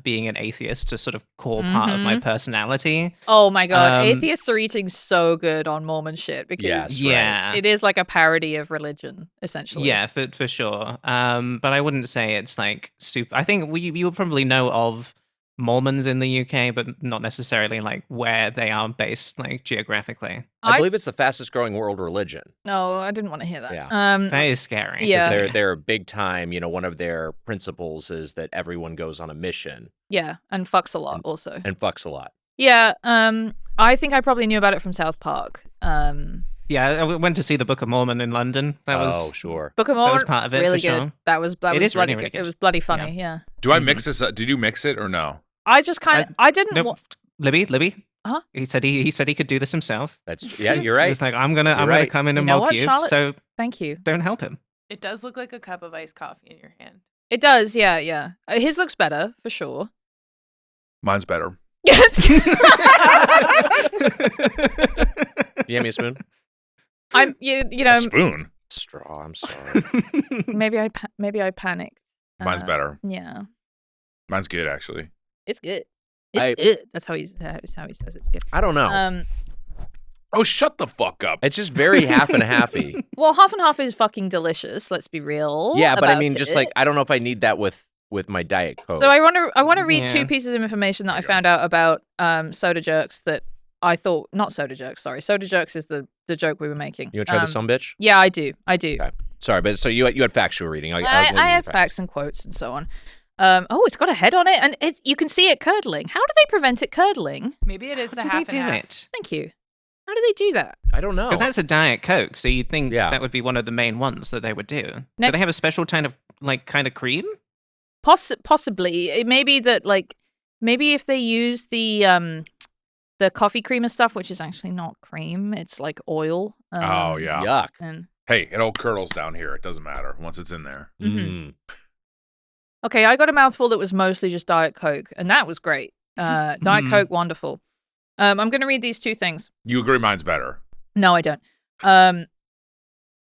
being an atheist a sort of core part of my personality. Oh my god, atheists are eating so good on Mormon shit because it is like a parody of religion, essentially. Yeah, for sure. But I wouldn't say it's like super. I think you will probably know of Mormons in the UK, but not necessarily like where they are based, like geographically. I believe it's the fastest growing world religion. No, I didn't want to hear that. Yeah. That is scary. Yeah. They're big time. One of their principles is that everyone goes on a mission. Yeah, and fucks a lot also. And fucks a lot. Yeah, I think I probably knew about it from South Park. Yeah, I went to see the Book of Mormon in London. That was sure. Book of Mormon, that was part of it. Really for good. Sure. That was bloody really good. good. It was bloody funny. Yeah. Do I mix this up? Did you mix it or no? I just kind of I didn't. No, Libby. Huh? He said he could do this himself. You're right. He was like, I'm gonna come in and mock you. Charlotte? So thank you. Don't help him. It does look like a cup of iced coffee in your hand. It does. Yeah. His looks better for sure. Mine's better. You hand me a spoon? I'm A spoon. Straw. I'm sorry. maybe I panicked. Mine's better. Yeah. Mine's good actually. It's good. It's good. That's how he says it's good. I don't know. Oh, shut the fuck up. It's just very half and halfy. Well, half and half is fucking delicious. Let's be real. Yeah, but I mean, just like I don't know if I need that with my Diet Coke. So I want to read two pieces of information that I found out about soda jerks that I thought not soda jerks. Sorry, soda jerks is the joke we were making. You want to try the sumbitch? Yeah, I do. Okay. Sorry, but so you had factual reading. I had facts and quotes and so on. It's got a head on it, and you can see it curdling. How do they prevent it curdling? Maybe it is the half and half. It? Thank you. How do they do that? I don't know. Because that's a Diet Coke, so you'd think that would be one of the main ones that they would do. Do they have a special kind of cream? Possibly. It may be that maybe if they use the coffee cream and stuff, which is actually not cream, it's like oil. Oh yeah. Yuck. And hey, it all curdles down here. It doesn't matter once it's in there. Okay, I got a mouthful that was mostly just Diet Coke, and that was great. Diet Coke, wonderful. I'm going to read these two things. You agree mine's better? No, I don't.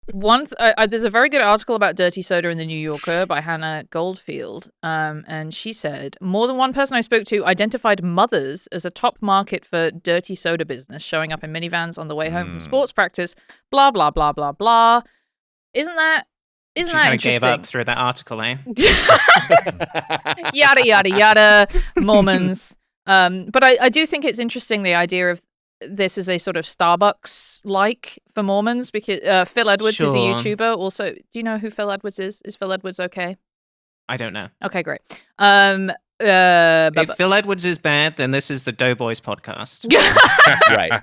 There's a very good article about dirty soda in the New Yorker by Hannah Goldfield, and she said, more than one person I spoke to identified mothers as a top market for dirty soda business, showing up in minivans on the way home from sports practice, blah, blah, blah, blah, blah. Isn't that interesting? Gave up through that article, eh? Yada, yada, yada, Mormons. But I do think it's interesting, the idea of this is a sort of Starbucks-like for Mormons, because Phil Edwards is a YouTuber. Also, do you know who Phil Edwards is? Is Phil Edwards okay? I don't know. Okay, great. If Phil Edwards is bad, then this is the Doughboys podcast. Right.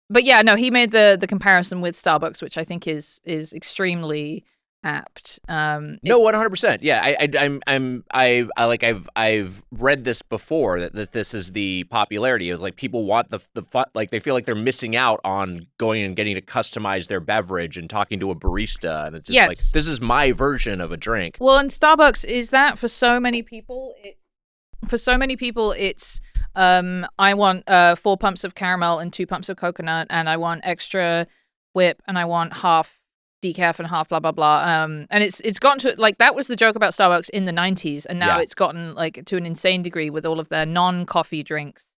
But yeah, no, he made the comparison with Starbucks, which I think is extremely apt. No, 100%. Yeah, I've read this before that this is the popularity. It's like people want the fun, like they feel like they're missing out on going and getting to customize their beverage and talking to a barista, and it's just like this is my version of a drink. Well, and Starbucks is that for so many people. It's I want 4 pumps of caramel and 2 pumps of coconut, and I want extra whip, and I want half decaf and half blah blah blah. And it's gotten to like that was the joke about Starbucks in the 90s, and now it's gotten like to an insane degree with all of their non-coffee drinks,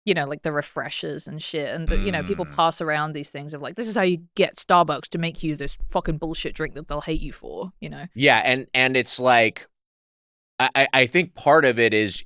like the refreshers and shit, and people pass around these things of like, this is how you get Starbucks to make you this fucking bullshit drink that they'll hate you for. Yeah, and it's like I think part of it is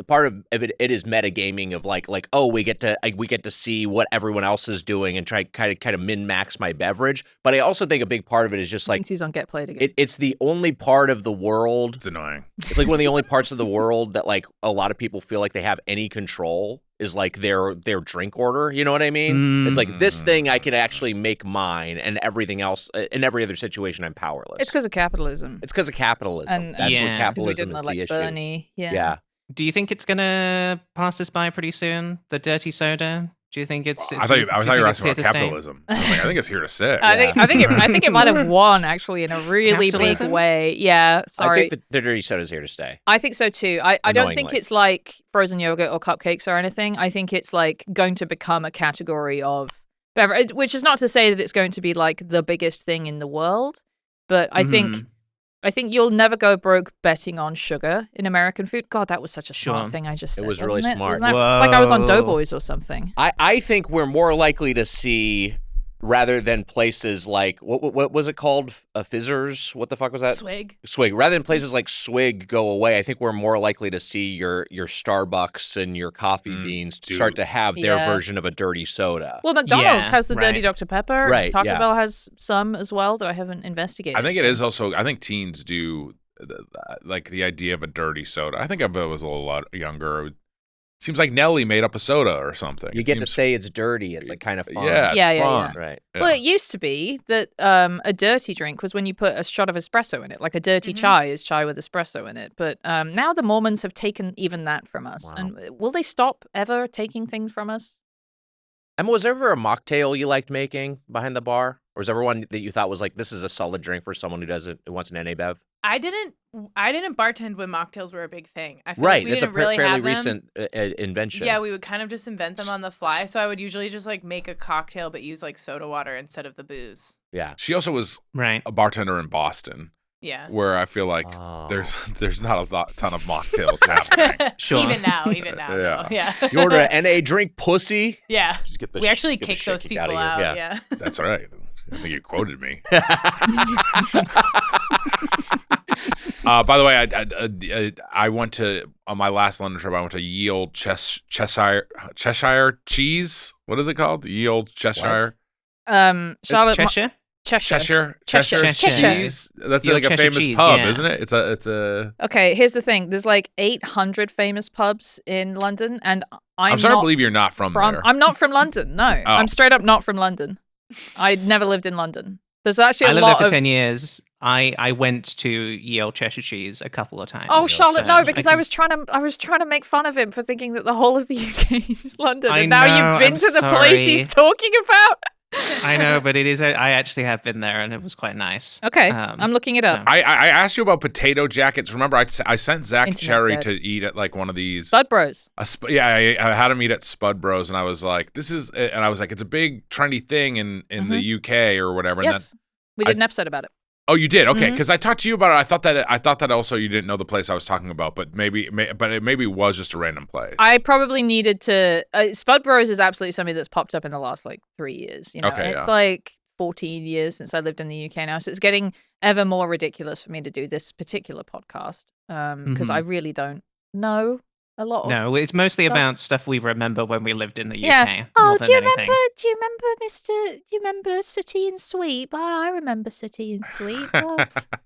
part of it is metagaming of like oh we get to see what everyone else is doing and try kind of min-max my beverage. But I also think a big part of it is just like he's on Get Played again. It's the only part of the world. It's annoying. It's like one of the only parts of the world that like a lot of people feel like they have any control is like their drink order. You know what I mean? It's like this thing I can actually make mine, and everything else in every other situation I'm powerless. It's because of capitalism. It's because of capitalism. And, That's what we capitalism didn't is like the issue. Bernie. Yeah. Do you think it's gonna pass us by pretty soon? The dirty soda? Do you think it's? I thought you were asking about here to stay? capitalism. I think it's here to stay. I think it might have won actually in a really big Capitalism? way. Yeah, sorry. I think the dirty soda is here to stay. I think so too. I don't think Annoyingly. it's like frozen yogurt or cupcakes or anything. I think it's like going to become a category of beverage, which is not to say that it's going to be like the biggest thing in the world, but I think you'll never go broke betting on sugar in American food. God, that was such a smart thing I just said. It was wasn't really it? smart. Wasn't that- It's like I was on Whoa. Doughboys or something. I think we're more likely to see, rather than places like what was it called? Fizzers? What the fuck was that? Swig. Rather than places like Swig go away, I think we're more likely to see your Starbucks and your coffee beans start to have their version of a dirty soda. Well, McDonald's Yeah, has the Dirty right. Dr. Pepper. Right, Taco yeah. Bell has some as well that I haven't investigated. I think it is also. I think teens do like the idea of a dirty soda. I think if I was a lot younger, it seems like Nelly made up a soda or something. You get to say it's dirty. It's like kind of fun. Yeah, it's Yeah, fun. Right. Yeah. Well, it used to be that a dirty drink was when you put a shot of espresso in it. Like a dirty chai is chai with espresso in it. But now the Mormons have taken even that from us. Wow. And will they stop ever taking things from us? Emma, was there ever a mocktail you liked making behind the bar? Or was there one that you thought was like, this is a solid drink for someone who wants an NA Bev? I didn't bartend when mocktails were a big thing. I feel Right. like we That's didn't a really fairly have them. recent invention. Yeah, we would kind of just invent them on the fly. So I would usually just like make a cocktail but use like soda water instead of the booze. Yeah. She also was Right. a bartender in Boston, Yeah. where I feel like Oh. there's not a ton of mocktails happening. Sure. Even now. Yeah. Though. Yeah. You order an NA drink, pussy? Yeah. Just get the We actually get the kicked shit those kicked people outta here. out. Yeah. That's right. I think you quoted me. By the way, I went to on my last London trip. I went to Ye Olde Cheshire cheese. What is it called? Ye Olde Cheshire. Charlotte. Cheshire? Cheshire. Cheshire Cheshire. cheese. That's Ye like Olde a Cheshire famous cheese, pub, yeah. isn't it? It's a. Okay, here's the thing. There's like 800 famous pubs in London, and I'm sorry to believe you're not from there. I'm not from London. No, Oh. I'm straight up not from London. I never lived in London. There's actually I a lived there lot for of 10 years. I went to Ye Olde Cheshire cheese a couple of times. Oh, Charlotte, So no, because I was trying to make fun of him for thinking that the whole of the UK is London, I and now know, you've been I'm to the place sorry. he's talking about. I know, but it is. I actually have been there, and it was quite nice. Okay, I'm looking it up. so- I asked you about potato jackets. Remember, I sent Zach Internet's Cherry dead. to eat at like one of these. Bud Bros. I had him eat at Spud Bros, and I was like, "This is," and I was like, "It's a big trendy thing in the UK or whatever." And Yes, we did an episode about it. oh, you did? Okay, Mhm. because I talked to you about it. I thought that also you didn't know the place I was talking about, but it maybe was just a random place. I probably needed to. Spud Bros is absolutely something that's popped up in the last like 3 years. You know, Okay, and it's yeah. like 14 years since I lived in the UK now, so it's getting ever more ridiculous for me to do this particular podcast because I really don't know a lot of. No, it's mostly stuff. about stuff we remember when we lived in the UK. Yeah. more Oh, than do you anything. remember Sooty and Sweet? Oh, I remember Sooty and Sweet. Oh,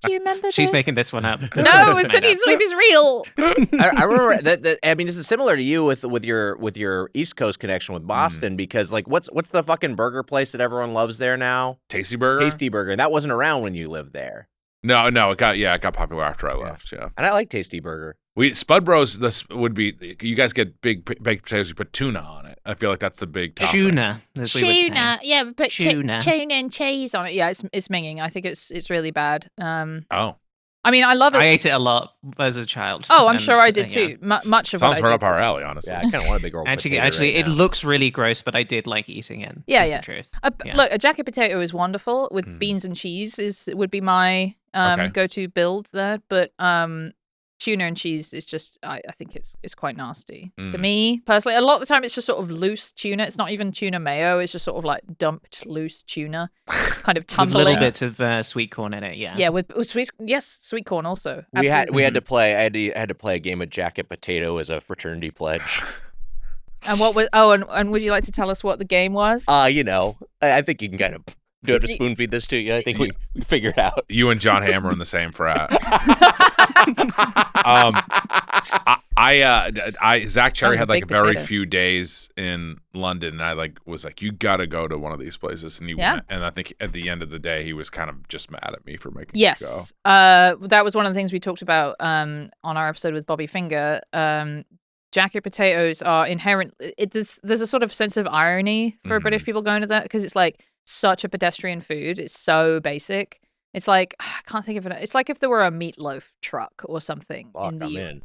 do you remember? She's making this one up. No, Sooty and Sweet is real. I remember that. I mean, this is similar to you with your East Coast connection with Boston because like what's the fucking burger place that everyone loves there now? Tasty Burger. Tasty Burger, and that wasn't around when you lived there. No, it got popular after I left. Yeah. And I like Tasty Burger. Spud Bros. This would be you guys get big baked potatoes. You put tuna on it. I feel like that's the big topic. Tuna, as we would say. Tuna, yeah, but Tuna. tuna and cheese on it. Yeah, it's minging. I think it's really bad. Oh, I mean, I love it. I ate it a lot as a child. Oh, I'm and, sure I did yeah. too. Much of sounds what I right did up our was- alley, honestly. Yeah, I kind of want a big old Actually, potato right it now. looks really gross, but I did like eating it. Yeah, is yeah. The truth. Yeah. Look, a jacket potato is wonderful with beans and cheese would be my Okay. go-to build there. But tuna and cheese is just, I think it's quite nasty. To me, personally, a lot of the time it's just sort of loose tuna. It's not even tuna mayo. It's just sort of like dumped loose tuna, kind of tumbling. With little bits of sweet corn in it, yeah. Yeah, with sweet corn also. We had to play, I had to play a game of jacket potato as a fraternity pledge. And what was, and would you like to tell us what the game was? You know, I think you can kind of do it to spoon feed this to you. I think we figured out. You and John Hammer in the same frat. Zach Cherry had like very few days in London, and I was like, you got to go to one of these places, and he went. And I think at the end of the day, he was kind of just mad at me for making me go. That was one of the things we talked about on our episode with Bobby Finger. Jacket potatoes are inherent. There's a sort of sense of irony for British people going to that because it's like such a pedestrian food. It's so basic. It's like I can't think of it. It's like if there were a meatloaf truck or something in the US.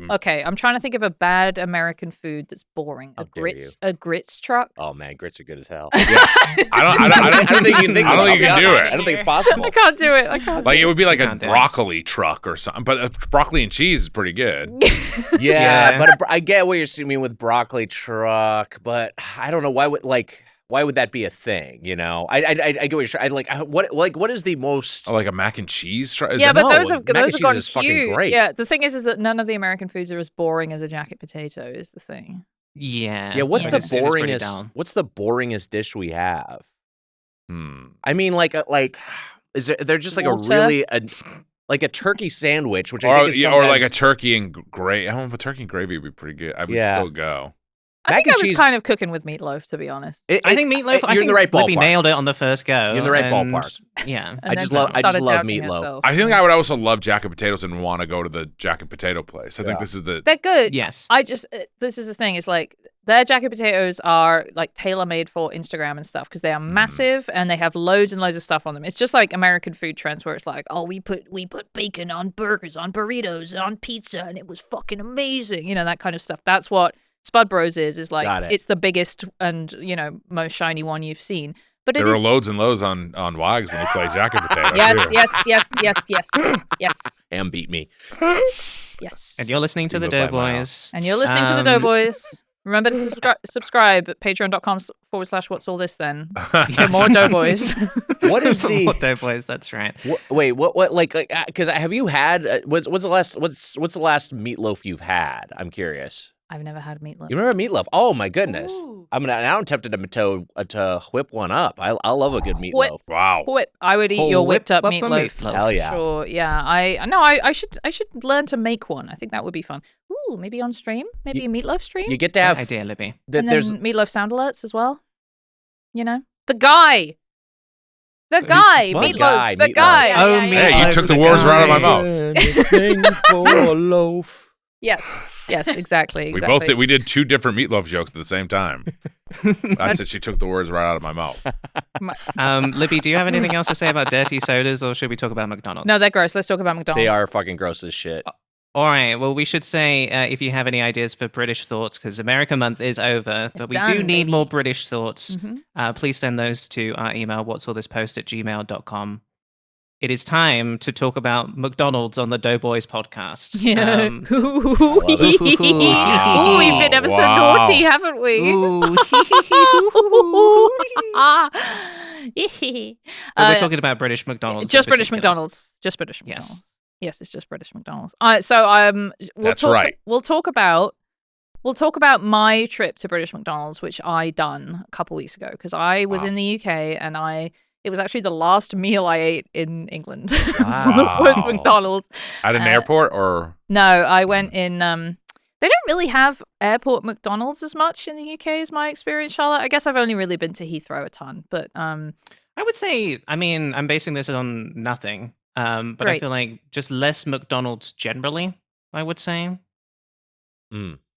Okay, I'm trying to think of a bad American food that's boring. A grits truck. Oh man, grits are good as hell. Yeah. I don't think you can do it. I don't think it's possible. I can't do it. It would be like a broccoli truck or something, but broccoli and cheese is pretty good. Yeah, but I get what you're mean with broccoli truck, but I don't know why would that be a thing? You know, I get what you're trying. What is the most like a mac and cheese? Those have gone huge. Great. Yeah, the thing is that none of the American foods are as boring as a jacket potato. Is the thing. Yeah. Yeah. What's the boringest? What's the boringest dish we have? I mean, is there just like Water? like a turkey sandwich, which or like a turkey and gravy. I don't know if a turkey and gravy would be pretty good. I would still go. I think I was kind of cooking with meatloaf, to be honest. I think meatloaf. You're in the right ballpark. Libby nailed it on the first go. You're in the right ballpark. Yeah, I just love meatloaf. Herself. I think I would also love jacket potatoes and want to go to the jacket potato place. I think this is they're good. Yes. This is the thing. It's like their jacket potatoes are like tailor made for Instagram and stuff because they are massive and they have loads and loads of stuff on them. It's just like American food trends where it's like, oh, we put bacon on burgers, on burritos, on pizza, and it was fucking amazing. You know, that kind of stuff. That's what Spud Bros is like it's the biggest and most shiny one you've seen. But there are loads and loads on Wags when you play jacket potato. yes. Ham beat me. Yes. And you're listening to the Doughboys. Remember to subscribe at patreon.com/what's all this then for more Doughboys. What is the more Doughboys? That's right. Wait, what like because have you had what's the last meatloaf you've had? I'm curious. I've never had meatloaf. You remember meatloaf? Oh my goodness! Ooh. I'm tempted to whip one up. I love a good meatloaf. Wow. Whip. I would eat your whipped up meatloaf. Hell yeah. Sure. Yeah. I should learn to make one. I think that would be fun. Ooh, maybe on stream. Maybe a meatloaf stream. You get to have good idea, Libby. There's meatloaf sound alerts as well. You know, the guy. Meatloaf. The guy. Oh, hey, you took the words right out of my mouth. Anything for a loaf. Yes, exactly. We did two different meatloaf jokes at the same time. I said she took the words right out of my mouth. Libby, do you have anything else to say about dirty sodas, or should we talk about McDonald's? No, they're gross. Let's talk about McDonald's. They are fucking gross as shit. All right. Well, we should say if you have any ideas for British thoughts, because America Month is over, but we do need more British thoughts. Please send those to our email, whatsallthispost@gmail.com. It is time to talk about McDonald's on the Doughboys podcast. Yeah. We've been ever so naughty, haven't we? We're talking about British McDonald's. Just British McDonald's. Just British McDonald's. Yes, it's just British McDonald's. We'll talk about my trip to British McDonald's, which I done a couple weeks ago because I was in the UK and it was actually the last meal I ate in England. Was McDonald's. At an airport or? No, I went in. They don't really have airport McDonald's as much in the UK as my experience, Charlotte. I guess I've only really been to Heathrow a ton, but I would say, I'm basing this on nothing, but Great. I feel like just less McDonald's generally, I would say.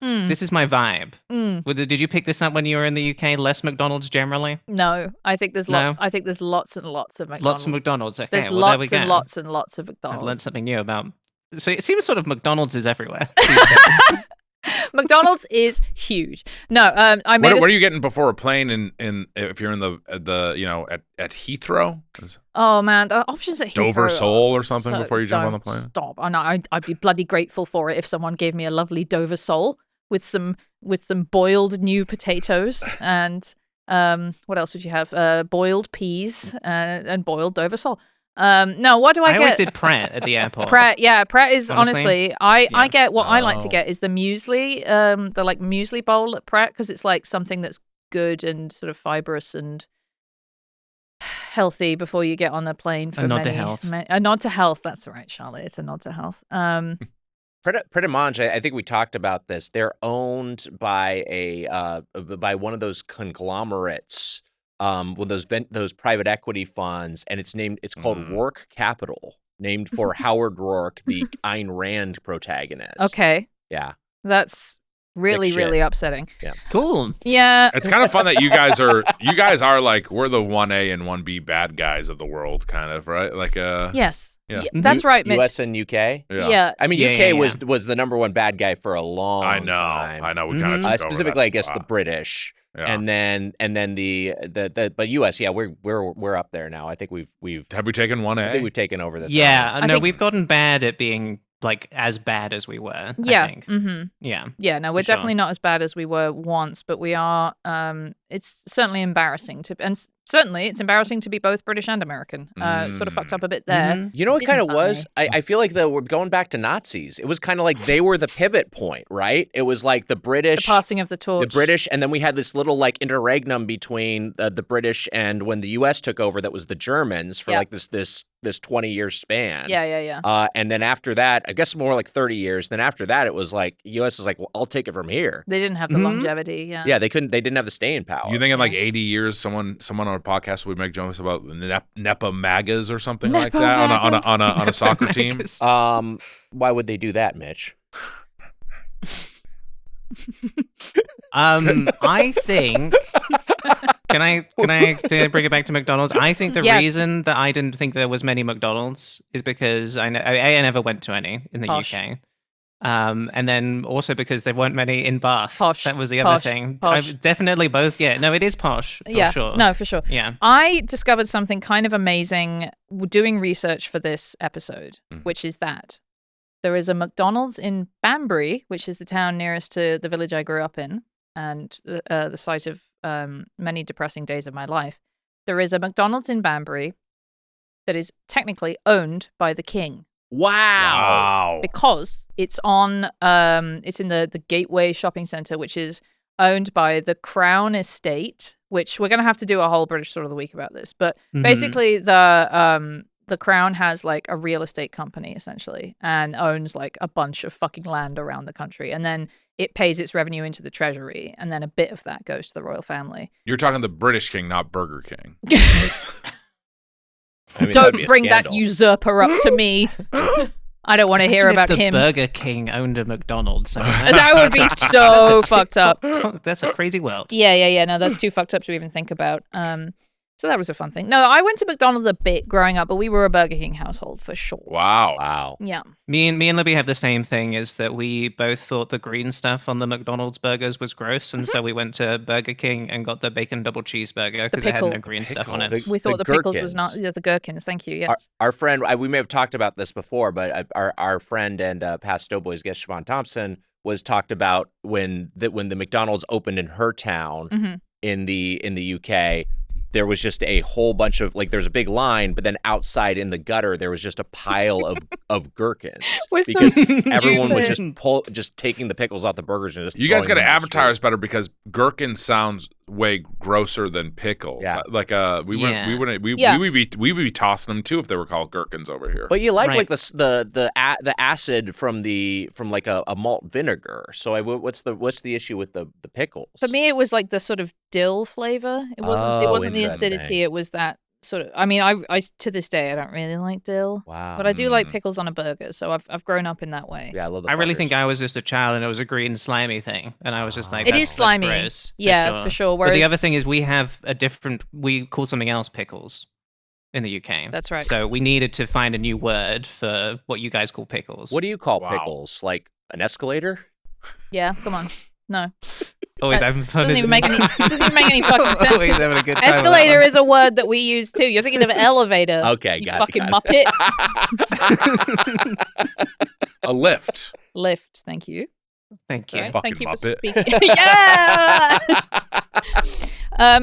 This is my vibe. Did you pick this up when you were in the UK? Less McDonald's generally? No, I think there's lots and lots of McDonald's. Lots of McDonald's. Okay, there's there we lots go. and lots and lots of McDonald's. I've learned something new about. So it seems sort of McDonald's is everywhere. McDonald's is huge. No, I made. What are you getting before a plane? In if you're in the at Heathrow? Oh man, the options at Heathrow. Dover Sole or something before you jump on the plane. Stop! I know. I'd be bloody grateful for it if someone gave me a lovely Dover Sole with some boiled new potatoes and what else would you have? Boiled peas and boiled Dover Sole. No, what do I get? I always did Pret at the airport. Pret is honestly, I get what I like to get is the muesli, the like muesli bowl at Pret, because it's like something that's good and sort of fibrous and healthy before you get on the plane. For a nod to health. A nod to health. That's right, Charlotte. It's a nod to health. Pret a Manger, I think we talked about this. They're owned by by one of those conglomerates. With those private equity funds, and it's called Rourke Capital, named for Howard Rourke, the Ayn Rand protagonist. Okay. Yeah. That's really upsetting. Yeah. Cool. Yeah. It's kind of fun that you guys are like, we're the 1A and 1B bad guys of the world, kind of, right? Like Yes. Yeah. That's right, Mitch. US and UK? Yeah. I mean, UK was the number one bad guy for a long time. I know. We kind of took over specifically, that I guess, spot. the British. Yeah. And then but US, yeah, we're up there now. I think we've Have we taken 1A? I think we've taken over the Yeah, I think we've gotten bad at being like as bad as we were. Yeah. I think. Mm-hmm. Yeah. Yeah, no, we're For sure. definitely not as bad as we were once, but we are. It's certainly embarrassing certainly it's embarrassing to be both British and American. Sort of fucked up a bit there. Mhm. You know what kind of Didn't was? I? I feel like we're going back to Nazis. It was kind of like they were the pivot point, right? It was like the The British, passing of the torch. the British, and then we had this little like interregnum between the British and when the U.S. took over, that was the Germans for Yeah. like this 20-year span. Yeah. And then after that, I guess more like 30 years. Then after that, it was like U.S. is like, well, I'll take it from here. They didn't have the Mhm. longevity. Yeah. Yeah, they didn't have the staying power. You think in like 80 years, someone on a podcast would make jokes about Nepa Magas or something like that on a soccer team? Why would they do that, Mitch? I think. Can I bring it back to McDonald's? I think the Yes. reason that I didn't think there was many McDonald's is because I never went to any in the Posh. UK. And then also because there weren't many in Bath. Posh. That was the other Posh. thing. Posh. Definitely both. Yeah, no, it is posh for Yeah. sure. No, for sure. Yeah. I discovered something kind of amazing doing research for this episode, which is that there is a McDonald's in Banbury, which is the town nearest to the village I grew up in, and the site of many depressing days of my life. There is a McDonald's in Banbury that is technically owned by the king. Wow. Because it's on it's in the Gateway Shopping Centre, which is owned by the Crown Estate, which we're gonna have to do a whole British Sort of the Week about this. But basically the Crown has like a real estate company essentially and owns like a bunch of fucking land around the country, and then it pays its revenue into the treasury, and then a bit of that goes to the royal family. You're talking the British King, not Burger King. I mean, that'd be Don't a bring that scandal. usurper up to me. I don't want to hear Imagine about if the him. Burger King owned a McDonald's. I mean, That would be so fucked up. That's a crazy world. Yeah. No, that's too fucked up to even think about. So that was a fun thing. No, I went to McDonald's a bit growing up, but we were a Burger King household for sure. Wow. Yeah. Me and Libby have the same thing, is that we both thought the green stuff on the McDonald's burgers was gross, and so we went to Burger King and got the bacon double cheeseburger because it had no pickle. green stuff on it. Pickle. We thought the pickles was gherkins. not the gherkins. Thank you. Yes. Our friend, we may have talked about this before, but our friend and past Doughboys guest Siobhan Thompson was talked about when the McDonald's opened in her town Mhm. in the UK. There was just a whole bunch of like, there's a big line, but then outside in the gutter there was just a pile of gherkins We're so because everyone was stupid. just taking the pickles out the burgers and just. You guys got throwing to them on the advertise street. better because gherkin sounds way grosser than pickles. Yeah. Like we would be tossing them too if they were called gherkins over here. But you like Right. the acid from like a malt vinegar. So what's the issue with the pickles? For me, it was like the sort of dill flavor. It wasn't. It Oh, wasn't the interesting. acidity. It was that sort of. I mean, I to this day I don't really like dill, Wow. but I do like pickles on a burger. So I've grown up in that way. Yeah, I love the I really fuckers. think I was just a child and it was a green slimy thing, and I was just like, It that's, is slimy. That's gross, Yeah, for sure. But the Whereas- other thing is we call something else pickles in the UK. That's right. So we needed to find a new word for what you guys call pickles. What do you call Wow. pickles? Like an escalator? Yeah, come on. No. Always having fun. Doesn't even make any fucking sense. Always having a good time. Escalator is a word that we use too. You're thinking of elevator. Okay, you got fucking it. muppet. A lift. Lift. Thank you. Thank you. Right, Fucking thank you muppet. for speaking. Yeah.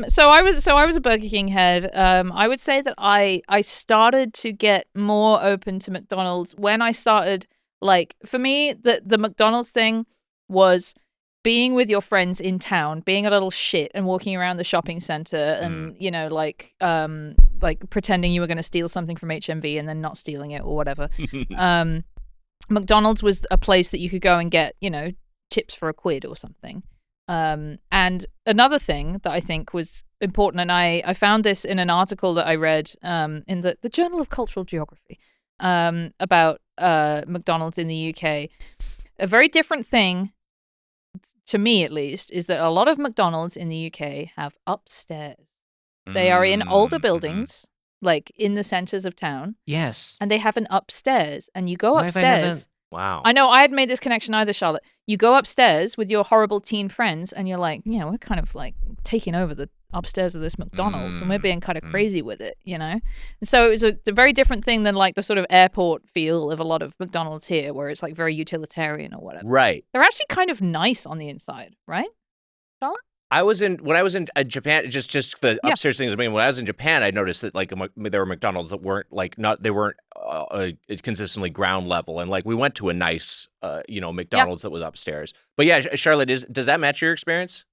So I was a Burger King head. I would say that I started to get more open to McDonald's when I started. Like, for me, the McDonald's thing was being with your friends in town, being a little shit and walking around the shopping center and, you know, like pretending you were going to steal something from HMV and then not stealing it or whatever. McDonald's was a place that you could go and get, you know, chips for £1 or something. And another thing that I think was important, and I found this in an article that I read in the Journal of Cultural Geography about McDonald's in the UK. A very different thing, to me at least, is that a lot of McDonald's in the UK have upstairs. They are in older buildings, like in the centres of town. Yes. And they have an upstairs, and you go Why have I never- upstairs. Wow. I know I had made this connection either, Charlotte. You go upstairs with your horrible teen friends and you're like, yeah, we're kind of like taking over the upstairs of this McDonald's and we're being kind of crazy with it, you know? And so it was a very different thing than like the sort of airport feel of a lot of McDonald's here where it's like very utilitarian or whatever. Right. They're actually kind of nice on the inside, right? Charlotte? When I was in Japan, just the upstairs things. I mean, when I was in Japan, I noticed that like there were McDonald's that weren't consistently ground level, and like we went to a nice, McDonald's that was upstairs. But yeah, Charlotte, does that match your experience?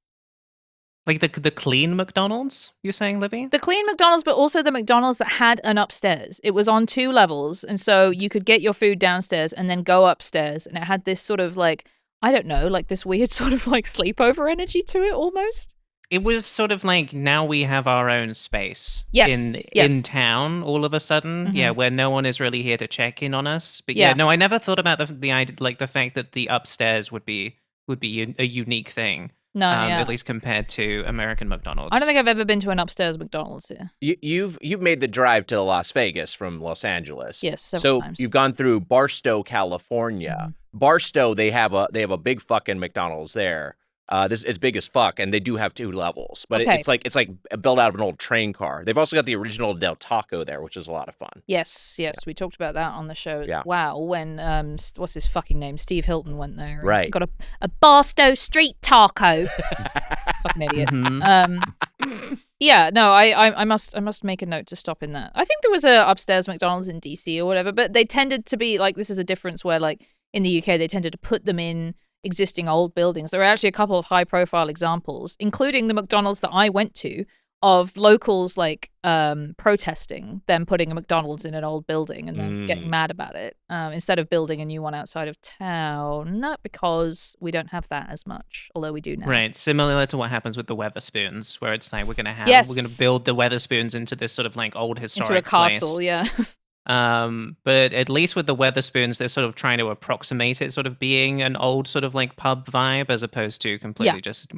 Like the clean McDonald's, you're saying, Libby? The clean McDonald's, but also the McDonald's that had an upstairs. It was on 2 levels, and so you could get your food downstairs and then go upstairs, and it had this sort of like, I don't know, like this weird sort of like sleepover energy to it almost. It was sort of like now we have our own space in town all of a sudden, where no one is really here to check in on us. But no, I never thought about the idea, like the fact that the upstairs would be a unique thing. No, at least compared to American McDonald's. I don't think I've ever been to an upstairs McDonald's here. You've made the drive to Las Vegas from Los Angeles. Yes, several times. You've gone through Barstow, California. Barstow, they have a big fucking McDonald's there. It's big as fuck, and they do have 2 levels, but it's like built out of an old train car. They've also got the original Del Taco there, which is a lot of fun. Yes, we talked about that on the show. Yeah. Wow, when what's his fucking name? Steve Hilton went there. Right. Got a Barstow street taco. Fucking idiot. Yeah, no, I must make a note to stop in that. I think there was a upstairs McDonald's in DC or whatever, but they tended to be like, this is a difference where like in the UK they tended to put them in existing old buildings. There are actually a couple of high-profile examples, including the McDonald's that I went to, of locals like protesting them putting a McDonald's in an old building and then getting mad about it instead of building a new one outside of town. Not because we don't have that as much, although we do now. Right, similar to what happens with the Weatherspoons, where it's like we're gonna build the Weatherspoons into this sort of like old historic into a castle, place. Yeah. But at least with the Weatherspoons, they're sort of trying to approximate it sort of being an old sort of like pub vibe as opposed to completely just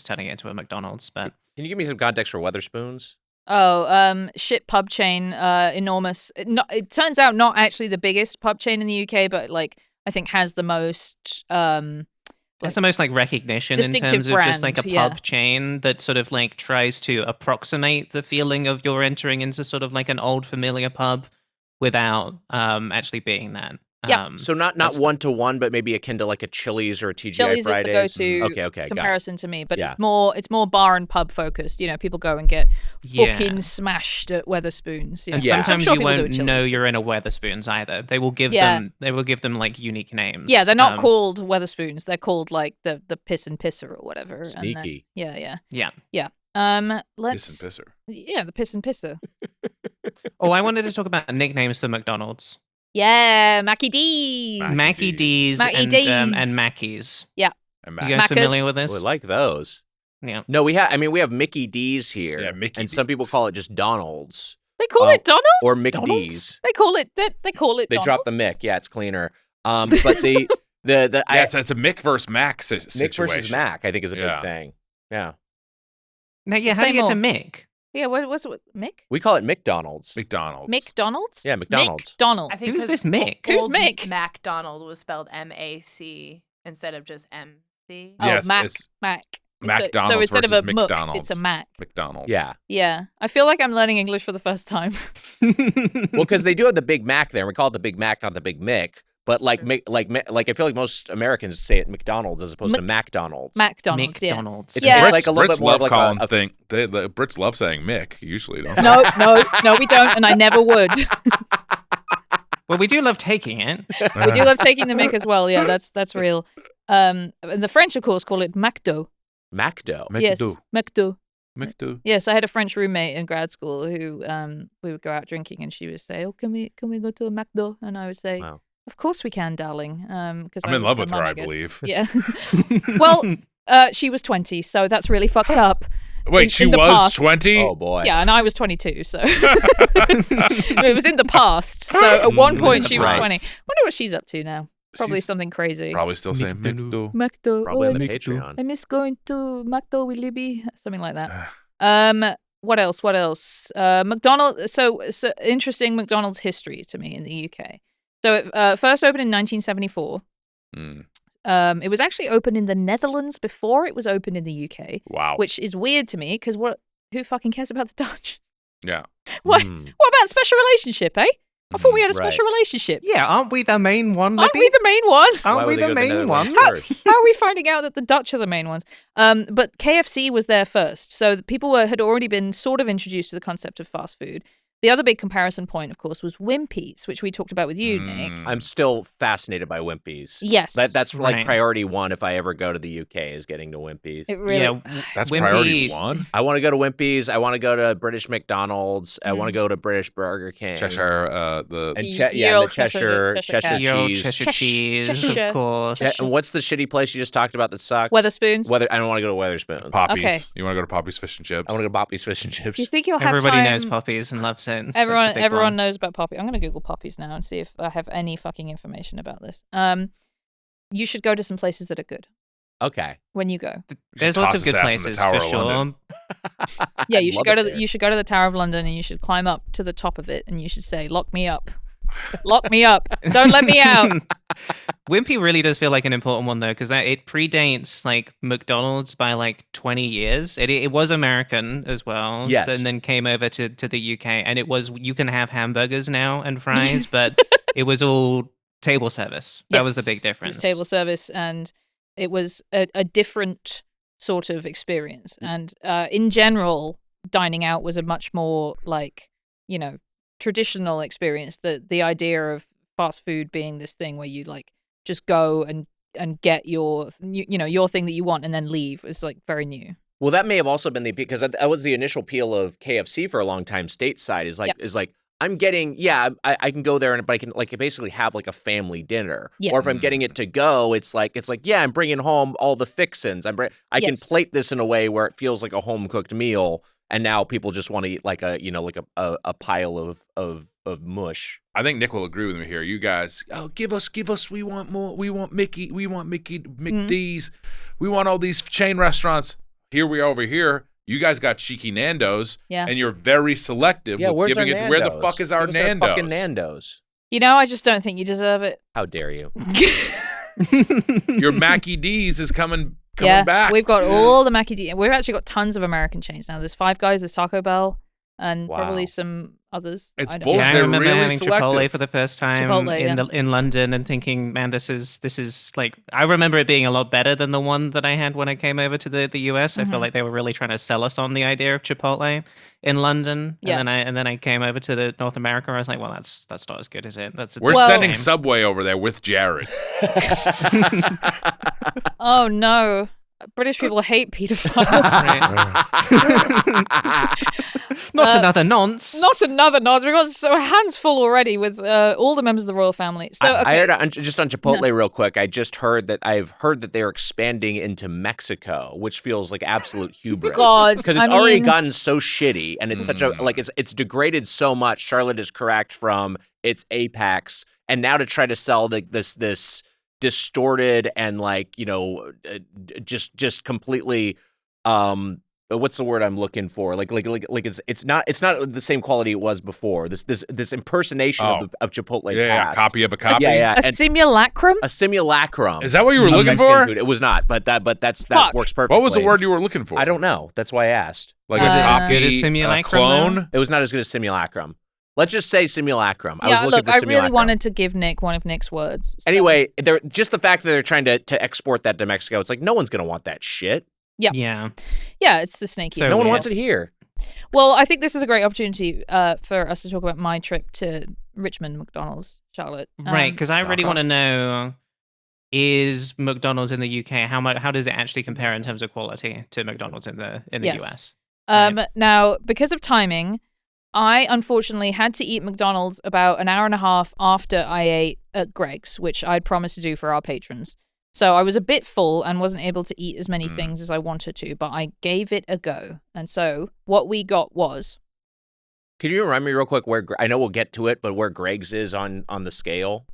turning it into a McDonald's. But can you give me some context for Weatherspoons? Oh, shit pub chain, enormous. It turns out not actually the biggest pub chain in the UK, but like I think has the most that's the most like recognition in terms of just like a pub chain that sort of like tries to approximate the feeling of you're entering into sort of like an old familiar pub without actually being that. So not 1-to-1, but maybe akin to like a Chili's or a TGI Chili's Fridays. Is the go-to okay, comparison to me, but it's more bar and pub focused. You know, people go and get fucking smashed at Weatherspoons. And sometimes you won't know you're in a Weatherspoons either. They will give them like unique names. Yeah, they're not called Weatherspoons. They're called like the Piss and Pisser or whatever. Sneaky. Yeah. Piss and Pisser. Yeah, the Piss and Pisser. I wanted to talk about nicknames for McDonald's. Yeah, Mackie D's. Mackie D's and Mackey's. Yeah. You guys familiar with this? We like those. Yeah. No, we have Mickey D's here. Yeah, Mickey and some people call it just Donald's. They call it Donald's? Or McD's. They call it Donald's. They drop the Mick. Yeah, it's cleaner. But it's a Mick versus Mac situation. Mick versus Mac, I think, is a big thing. Yeah. Now, how do you get to Mick? Yeah, what's it? Mick? We call it McDonald's. McDonald's? Yeah, McDonald's. McDonald. I think Who's this Mick? Who's Mick? McDonald was spelled MAC, instead of just MC. Oh, Yes, Mac. it's Mac. McDonald's so instead of versus a Mook, McDonald's. it's a Mac. McDonald's. Yeah. Yeah. I feel like I'm learning English for the first time. Well, because they do have the Big Mac there. We call it the Big Mac, not the Big Mick. But like I feel like most Americans say it McDonald's as opposed to McDonald's. McDonald's, yeah. McDonald's. It's Yeah. like a little Brits bit more love of like calling a thing. The Brits love saying Mick. Usually, don't they? No, we don't, and I never would. Well, we do love taking it. We do love taking the mick as well. Yeah, that's real. And the French, of course, call it McDo. McDo. Yes, McDo. McDo. Yes, I had a French roommate in grad school who we would go out drinking, and she would say, "Oh, can we go to a McDo?" And I would say, Wow. "Of course we can, darling." Because I'm in love with her, I believe. Yeah. Well, she was 20, so that's really fucked up. Wait, she in the was past. 20? Oh boy. Yeah, and I was 22, so it was in the past. So at one point she was Nice. 20. Wonder what she's up to now. Probably She's something crazy. Probably still saying McDo. McDo. McDo. Probably Oh, on I the miss, Patreon. I miss going to McDo with Libby. Something like that. What else? McDonald's. So interesting McDonald's history to me in the UK. So it first opened in 1974. It was actually opened in the Netherlands before it was opened in the UK. Wow. Which is weird to me because who fucking cares about the Dutch? Yeah. What about special relationship, eh? I thought we had a Right. special relationship. Yeah, aren't we the main one, Aren't Libby? we the main one? Why Aren't we would they the go to main one? Netherlands first? How are we finding out that the Dutch are the main ones? But KFC was there first. So the people had already been sort of introduced to the concept of fast food. The other big comparison point, of course, was Wimpy's, which we talked about with you, Nick. I'm still fascinated by Wimpy's. Yes. That's like Right. priority one if I ever go to the UK is getting to Wimpy's. It really... Yeah, That's Wimpy- priority one. I want to go to Wimpy's. I want to go to British McDonald's. I want to go to British Burger King. Cheshire, And Ye the old Cheshire Cheshire cat. Ye old cheese. Cheshire cheese, Cheshire. of course. Yeah, and what's the shitty place you just talked about that sucks? Weatherspoons. I don't want to go to Weatherspoons. Poppies. Okay. You want to go to Poppy's Fish and Chips? I want to go to Poppy's Fish and Chips. Do you think you'll have Everybody time... knows Poppies and loves it. That's the big Everyone one. knows about Poppy. I'm going to Google Poppies now and see if I have any fucking information about this. You should go to some places that are good Okay. when you go. There's lots Toss of good his ass in the places Tower for of sure. London. Yeah, I'd you should love go it to there. you should go to the Tower of London and you should climb up to the top of it and you should say, "Lock me up, lock me up, don't let me out." Wimpy really does feel like an important one though, because it predates like McDonald's by like 20 years. It was American as well, Yes. and then came over to the UK, and it was you can have hamburgers now and fries, but it was all table service. That was the big Yes, difference. It was table service, and it was a different sort of experience. And in general, dining out was a much more like, traditional experience. The idea of fast food being this thing where you like just go and get your your thing that you want and then leave is like very new. Well, that may have also been because that was the initial appeal of KFC for a long time stateside. Is like I'm getting I can go there but I can like basically have like a family dinner. Yes. Or if I'm getting it to go, it's like I'm bringing home all the fixins. I can Yes. plate this in a way where it feels like a home cooked meal. And now people just want to eat like a pile of mush. I think Nick will agree with me here. You guys, give us. We want more. We want Mickey. We want McD's. We want all these chain restaurants. Here we are over here. You guys got cheeky Nando's, and you're very selective with where's giving our it. Nando's? Where the fuck is our Give us our Nando's? fucking Nando's. I just don't think you deserve it. How dare you? Your Mackie D's is coming Yeah, back. we've got all the Mackie D. We've actually got tons of American chains now. There's Five Guys, there's Taco Bell, and probably Wow. some others. It's I don't bullshit. Yeah, I They're remember really having selective. Chipotle for the first time Chipotle, in London and thinking, man, this is like I remember it being a lot better than the one that I had when I came over to the US. I felt like they were really trying to sell us on the idea of Chipotle in London. Yeah. And then I came over to the North America. I was like, well, that's not as good as it. We're Well- sending Subway over there with Jared. Oh no. British people hate pedophiles. Not another nonce. Not another nod. We've got so hands full already with all the members of the royal family. So I okay. heard just on Chipotle real quick. I've heard that they're expanding into Mexico, which feels like absolute hubris. God, because it's I already mean- gotten so shitty, and it's such a like it's degraded so much. Charlotte is cracked from its apex, and now to try to sell this distorted and like just completely what's the word I'm looking for? Like it's not the same quality it was before. This impersonation of Chipotle. Yeah, copy of a copy. A simulacrum. A simulacrum. Is that what you were looking Mexican for? food. It was not, but that works perfectly. What was the word you were looking for? I don't know. That's why I asked. Like Was a it as copy, good as simulacrum, clone? though? It was not as good as simulacrum. Let's just say simulacrum. I Yeah, was looking look, for I simulacrum. really wanted to give Nick one of Nick's words. So. Anyway, they're just the fact that they're trying to export that to Mexico. It's like no one's gonna want that shit. Yeah. Yeah, it's the snaky. So no one weird. wants it here. Well, I think this is a great opportunity for us to talk about my trip to Richmond McDonald's, Charlotte. Right, because I really want to know, is McDonald's in the UK, how does it actually compare in terms of quality to McDonald's in the Yes. US? Now, because of timing, I unfortunately had to eat McDonald's about an hour and a half after I ate at Greg's, which I'd promised to do for our patrons. So I was a bit full and wasn't able to eat as many things as I wanted to, but I gave it a go. And so what we got was... Can you remind me real quick where I know we'll get to it, but where Greg's is on the scale?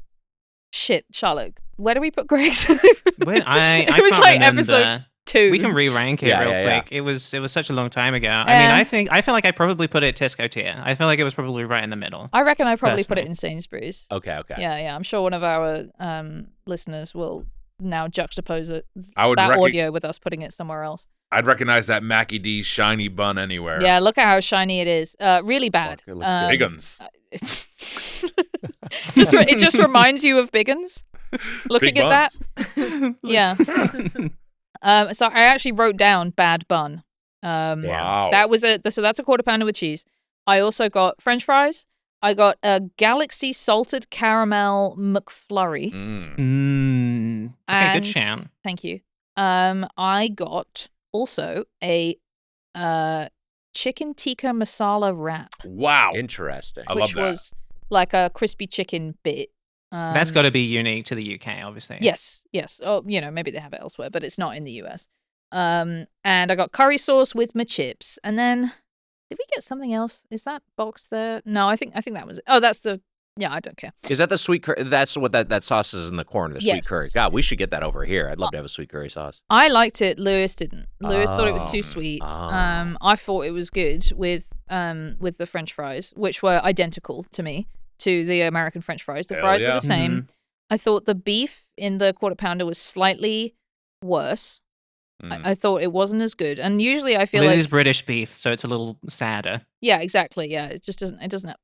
Shit, Charlotte. Where do we put Greg's? I It was can't like remember. episode 2. We can re-rank it Yeah, real yeah, quick. It was such a long time ago. I mean, I feel like I probably put it Tesco tier. I feel like it was probably right in the middle. I reckon I probably put Personally. it in Sainsbury's. Okay. Yeah. I'm sure one of our listeners will now juxtapose that I would audio with us putting it somewhere else. I'd recognize that Mackie D's shiny bun anywhere. Yeah, look at how shiny it is. Really bad. Look, it looks good. Bigguns. It just reminds you of Bigguns. Looking Big at buns. that. Yeah. So I actually wrote down bad bun. Wow. So that's a quarter pounder with cheese. I also got French fries. I got a Galaxy salted caramel McFlurry. Mm. Okay, good And- shout. Thank you. I got also a chicken tikka masala wrap, Wow. Interesting. I love which that. was like a crispy chicken bit. That's got to be unique to the UK, obviously. Yes. Oh, maybe they have it elsewhere, but it's not in the US. And I got curry sauce with my chips. And then, did we get something else? Is that box there? No, I think that was it. Oh, that's the. Yeah, I don't care. Is that the sweet curry? That's what that sauce is in the corner, the sweet Yes. curry. God, we should get that over here. I'd love to have a sweet curry sauce. I liked it. Lewis didn't. Lewis thought it was too sweet. Oh. I thought it was good with the French fries, which were identical to me to the American French fries. The Hell fries were yeah. the same. I thought the beef in the quarter pounder was slightly worse. I thought it wasn't as good. And usually I feel Well, like it is British beef, so it's a little sadder. yeah, exactly. Yeah, it doesn't have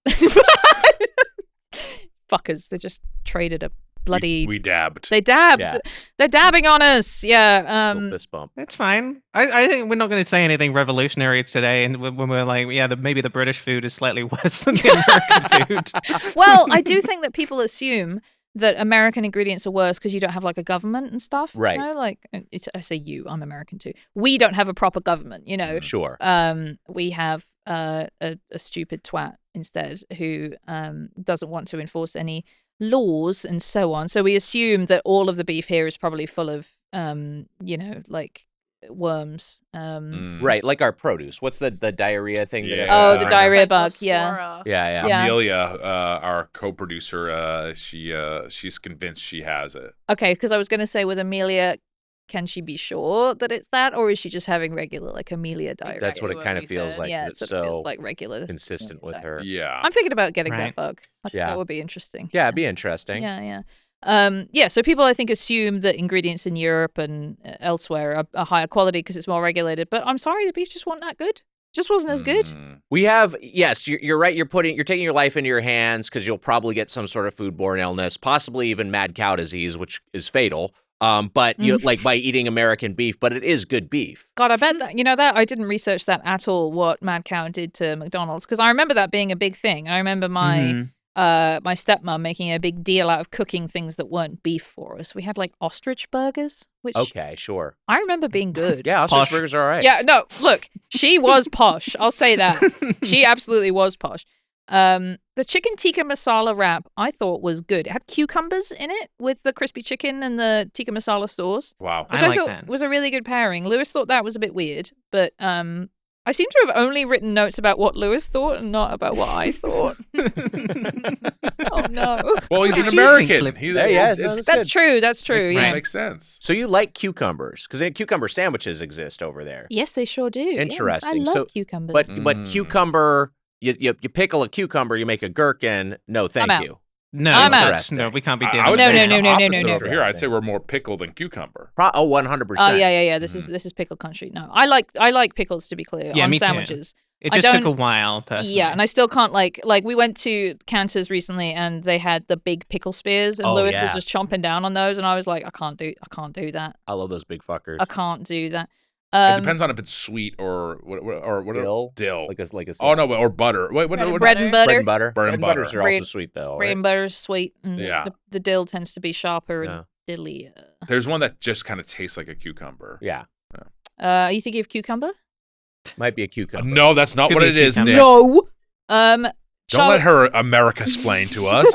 fuckers. They just traded a bloody We dabbed. They dabbed. Yeah. They're dabbing on us. Yeah. Little fist bump. It's fine. I think we're not going to say anything revolutionary today, and when we're like, yeah, maybe the British food is slightly worse than the American food. Well, I do think that people assume that American ingredients are worse because you don't have like a government and stuff. Right. You know? Like I say you, I'm American too. We don't have a proper government, you know. Sure. We have a stupid twat instead who doesn't want to enforce any laws and so on. So we assume that all of the beef here is probably full of like worms. Right, like our produce. What's the diarrhea thing? Yeah. The diarrhea bug. Yeah. Cyclospora. Yeah. Yeah. Amelia, our co-producer, she's convinced she has it. Okay, because I was going to say with Amelia, can she be sure that it's that, or is she just having regular like Amelia diarrhea? That's what it What kind we of feels said. like. Yeah, 'cause it it's sort of so feels like regular. consistent with her. Yeah. I'm thinking about getting Right. that bug. I think Yeah. that would be interesting. Yeah, it'd be interesting. Yeah. So people I think assume that ingredients in Europe and elsewhere are higher quality because it's more regulated. But I'm sorry, the beef just wasn't that good. Just wasn't as good. We have, yes, you're right. You're taking your life into your hands because you'll probably get some sort of foodborne illness, possibly even mad cow disease, which is fatal. But you like by eating American beef, but it is good beef. God, I bet that I didn't research that at all. What Mad Cow did to McDonald's because I remember that being a big thing. I remember my my stepmom making a big deal out of cooking things that weren't beef for us. We had like ostrich burgers, which Okay, sure. I remember being good. Yeah, ostrich Posh. burgers are all right. Yeah, no, look, she was posh. I'll say that. She absolutely was posh. The chicken tikka masala wrap I thought was good. It had cucumbers in it with the crispy chicken and the tikka masala sauce, Wow. which I I like thought that. was a really good pairing. Lewis thought that was a bit weird, but I I seem to have only written notes about what Lewis thought and not about what I thought. Oh no. Well, he's an What do you think, American. Libby? That's true. That's true. That Yeah. makes sense. So you like cucumbers because cucumber sandwiches exist over there. Yes, they sure do. Interesting. Yes, I love So- cucumbers. But cucumber, you pickle a cucumber, you make a gherkin. No, thank out. you. No, I'm out. no, we can't be I doing would No, say no, it's no, the no, no, opposite no, over no. here. I'd say we're more pickle than cucumber. 100%. Oh yeah. This is pickle country. No, I like pickles, to be clear, Yeah, on me too. sandwiches. It I just took don't- a while, personally. Yeah, and I still can't like we went to Cantor's recently and they had the big pickle spears and Oh, Lewis yeah. was just chomping down on those and I was like, I can't do that. I love those big fuckers. I can't do that. It depends on if it's sweet or what. Dill? Dill. Like a Oh no, or butter. Wait, what? Bread and what bread and butter. bread and butter. Bread and butters butter. are also Bread- sweet though. Bread Right? and butter's sweet and Yeah. the dill tends to be sharper Yeah. and dillier. There's one that just kind of tastes like a cucumber. Yeah, Are you thinking of cucumber? might be a cucumber. No, that's not Could what be a it is, cucumber. Nick. No. Don't let her America explain to us.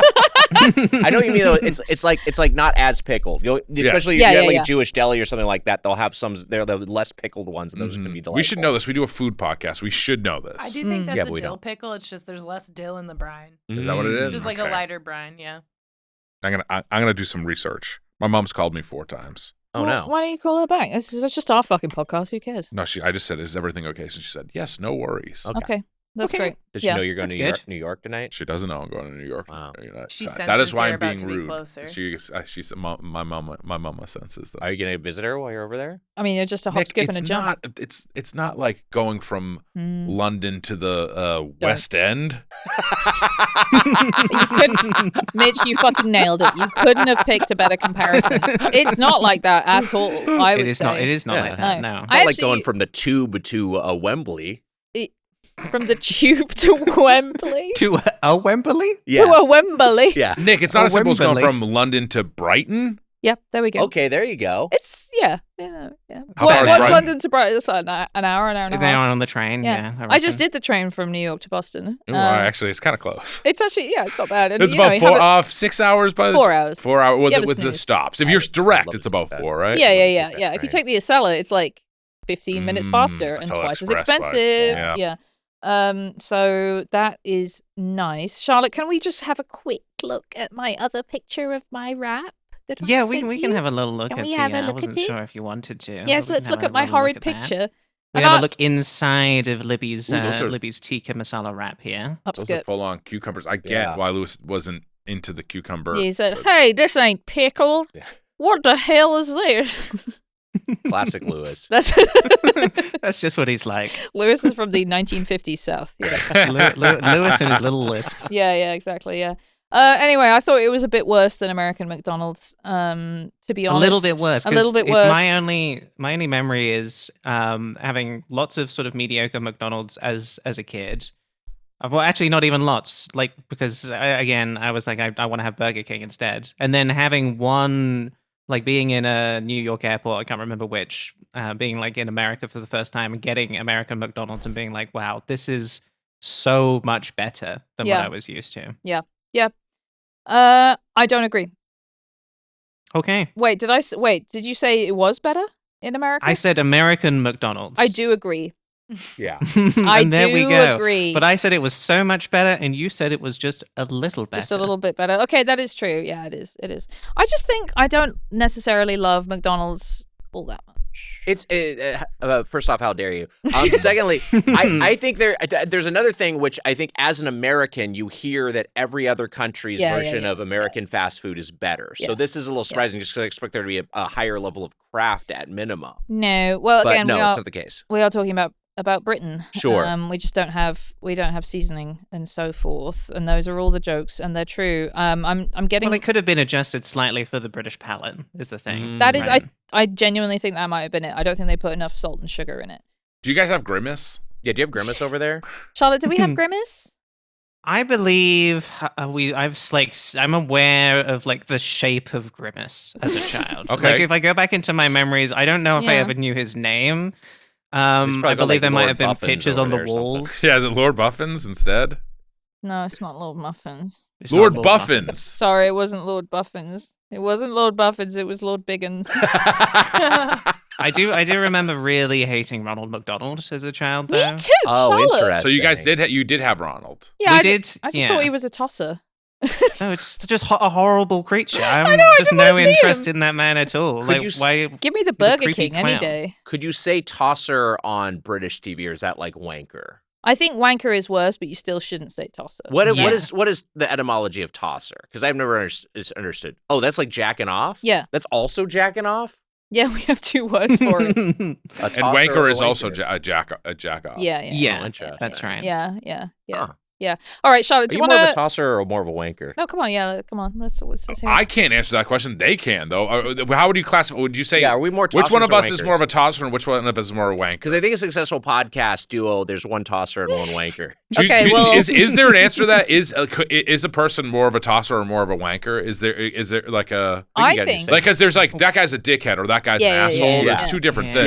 I know what you mean though. It's like not as pickled. Especially Yeah, if you have yeah, like yeah. a Jewish deli or something like that. They'll have some. They're the less pickled ones, and those can be delightful. We should know this. We do a food podcast. We should know this. I do think that's Yeah, a but we dill don't. pickle. It's just there's less dill in the brine. Is that what it It's is? just like a Okay. lighter brine, yeah. I'm gonna do some research. My mom's called me 4 times. Oh no. Why don't you call her back? It's just our fucking podcast. Who cares? No, I just said, "Is everything okay?" So she said, "Yes, no worries." Okay. Okay, that's Okay. great. Does she Yeah. know you're going That's to good. New York tonight? She doesn't know I'm going to New York. Wow. She that senses is why you're I'm being about to be rude. closer. She said, my mama senses that. Are you going to visit her while you're over there? I mean, you're just a hop, Nick, skip, it's and a jump. not. It's not like going from Mm. London to the West End. Mitch, you fucking nailed it. You couldn't have picked a better comparison. It's not like that at all. I would It is say. not. It is not Yeah. like that. No. No. It's not like actually- going from the tube to Wembley. From the tube to Wembley. To a Wembley? To a Wembley. Yeah. Nick, it's not Oh, as simple as going Wembley. from London to Brighton. Yep, there we go. Okay, there you go. It's yeah. How What, far is what's Brighton? London to Brighton? It's like an hour and a Is half. anyone on the train? Yeah. Yeah. I just did the train from New York to Boston. Ooh, actually, it's kind of close. It's actually it's not bad. And, It's you know, about you have 6 hours by the 4 hours. 4 hours You have a with the snooze. stops. If you're direct, love it's to about do that. 4, right? Yeah. take that If you train. take the Acela, it's like 15 minutes faster and Acela twice as Express expensive. wise, Yeah. So that is nice. Charlotte, can we just have a quick look at my other picture of my wrap? That I Yeah, sent we can you? have a little look Can at we the. have a I look at wasn't it? sure if you wanted to. Yes, We let's can look have at a my little horrid look at that. picture. We And have I- a look inside of Libby's Ooh, those are- Libby's tikka masala wrap here. Those are Upskirt. full-on cucumbers. I get Yeah. why Lewis wasn't into the cucumber. He said, "Hey, this ain't pickled. Yeah. What the hell is this?" Classic Lewis. That's That's just what he's like. Lewis is from the 1950s South. Yeah, Lewis and his little lisp. yeah, exactly. Yeah. Anyway, I thought it was a bit worse than American McDonald's. To be A honest, little bit worse. A 'cause little bit worse. My only memory is having lots of sort of mediocre McDonald's as a kid. Well, actually, not even lots. Like because I was like, I want to have Burger King instead, and then having one. Like being in a New York airport, I can't remember which, being like in America for the first time and getting American McDonald's and being like, wow, this is so much better than what Yeah. I was used to. I don't agree. Okay. Wait, did you say it was better in America? I said American McDonald's. I do agree. Yeah. and I there do we go. agree. But I said it was so much better, and you said it was just a little better. Just a little bit better. Okay, that is true. Yeah, it is. It is. I just think I don't necessarily love McDonald's all that much. It's first off, how dare you? Secondly, I think there's another thing which I think as an American you hear that every other country's version of American fast food is better. So Yeah. this is a little surprising just because I expect there to be a higher level of craft at minimum. No. Well, But again, no, we it's are not the case. talking about Britain. Sure. We just don't have seasoning and so forth, and those are all the jokes, and they're true. I'm getting Well, it could have been adjusted slightly for the British palate, is the thing. that is right? I genuinely think that might have been it. I don't think they put enough salt and sugar in it. Do you guys have Grimace? Yeah, do you have Grimace over there? Charlotte, do we have Grimace? I believe I'm aware of like the shape of Grimace as a child. Okay. Like if I go back into my memories, I don't know if I Yeah. ever knew his name. probably I got, believe like, there might Lord have been Buffins pictures over on the there or something. walls. Yeah, is it Lord Buffins instead? No, it's not Lord Muffins. It's not Lord Lord Buffins. Sorry, it wasn't Lord Buffins. It wasn't Lord Buffins. It was Lord Bigguns. I do remember really hating Ronald McDonald as a child, though. Me too. Oh, Charlotte. interesting. So you guys did have Ronald. Yeah, We I did. I just thought he was a tosser. No, it's just a horrible creature. I know, I just didn't wanna no see interest him. in that man at all. Could Like, you why? Give me the He's a Burger creepy King any clown. day. Could you say tosser on British TV, or is that like wanker? I think wanker is worse, but you still shouldn't say tosser. What Yeah. is the etymology of tosser? Because I've never understood. Oh, that's like jacking off? Yeah. That's also jacking off? Yeah, we have 2 words for it. A And tosser or wanker a is also wanker? a jack off. Yeah, yeah. Yeah, interesting. that's right. Yeah. Huh. Yeah. All right, Charlotte, Are do you you more want of a to... tosser or more of a wanker? No, come on. Yeah, come on. Let's hear it. I can't answer that question. They can though. How would you classify? Would you say? Yeah, are we more Which one tossers of or us is wankers? more of a tosser and which one of us is more of a wanker? Because I think a successful podcast duo, there's one tosser and one wanker. Okay, well- is there an answer to that? Is a person more of a tosser or more of a wanker? Is there like a I get think... like because there's like that guy's a dickhead or that guy's an Yeah, asshole. yeah. There's two different Yeah. things.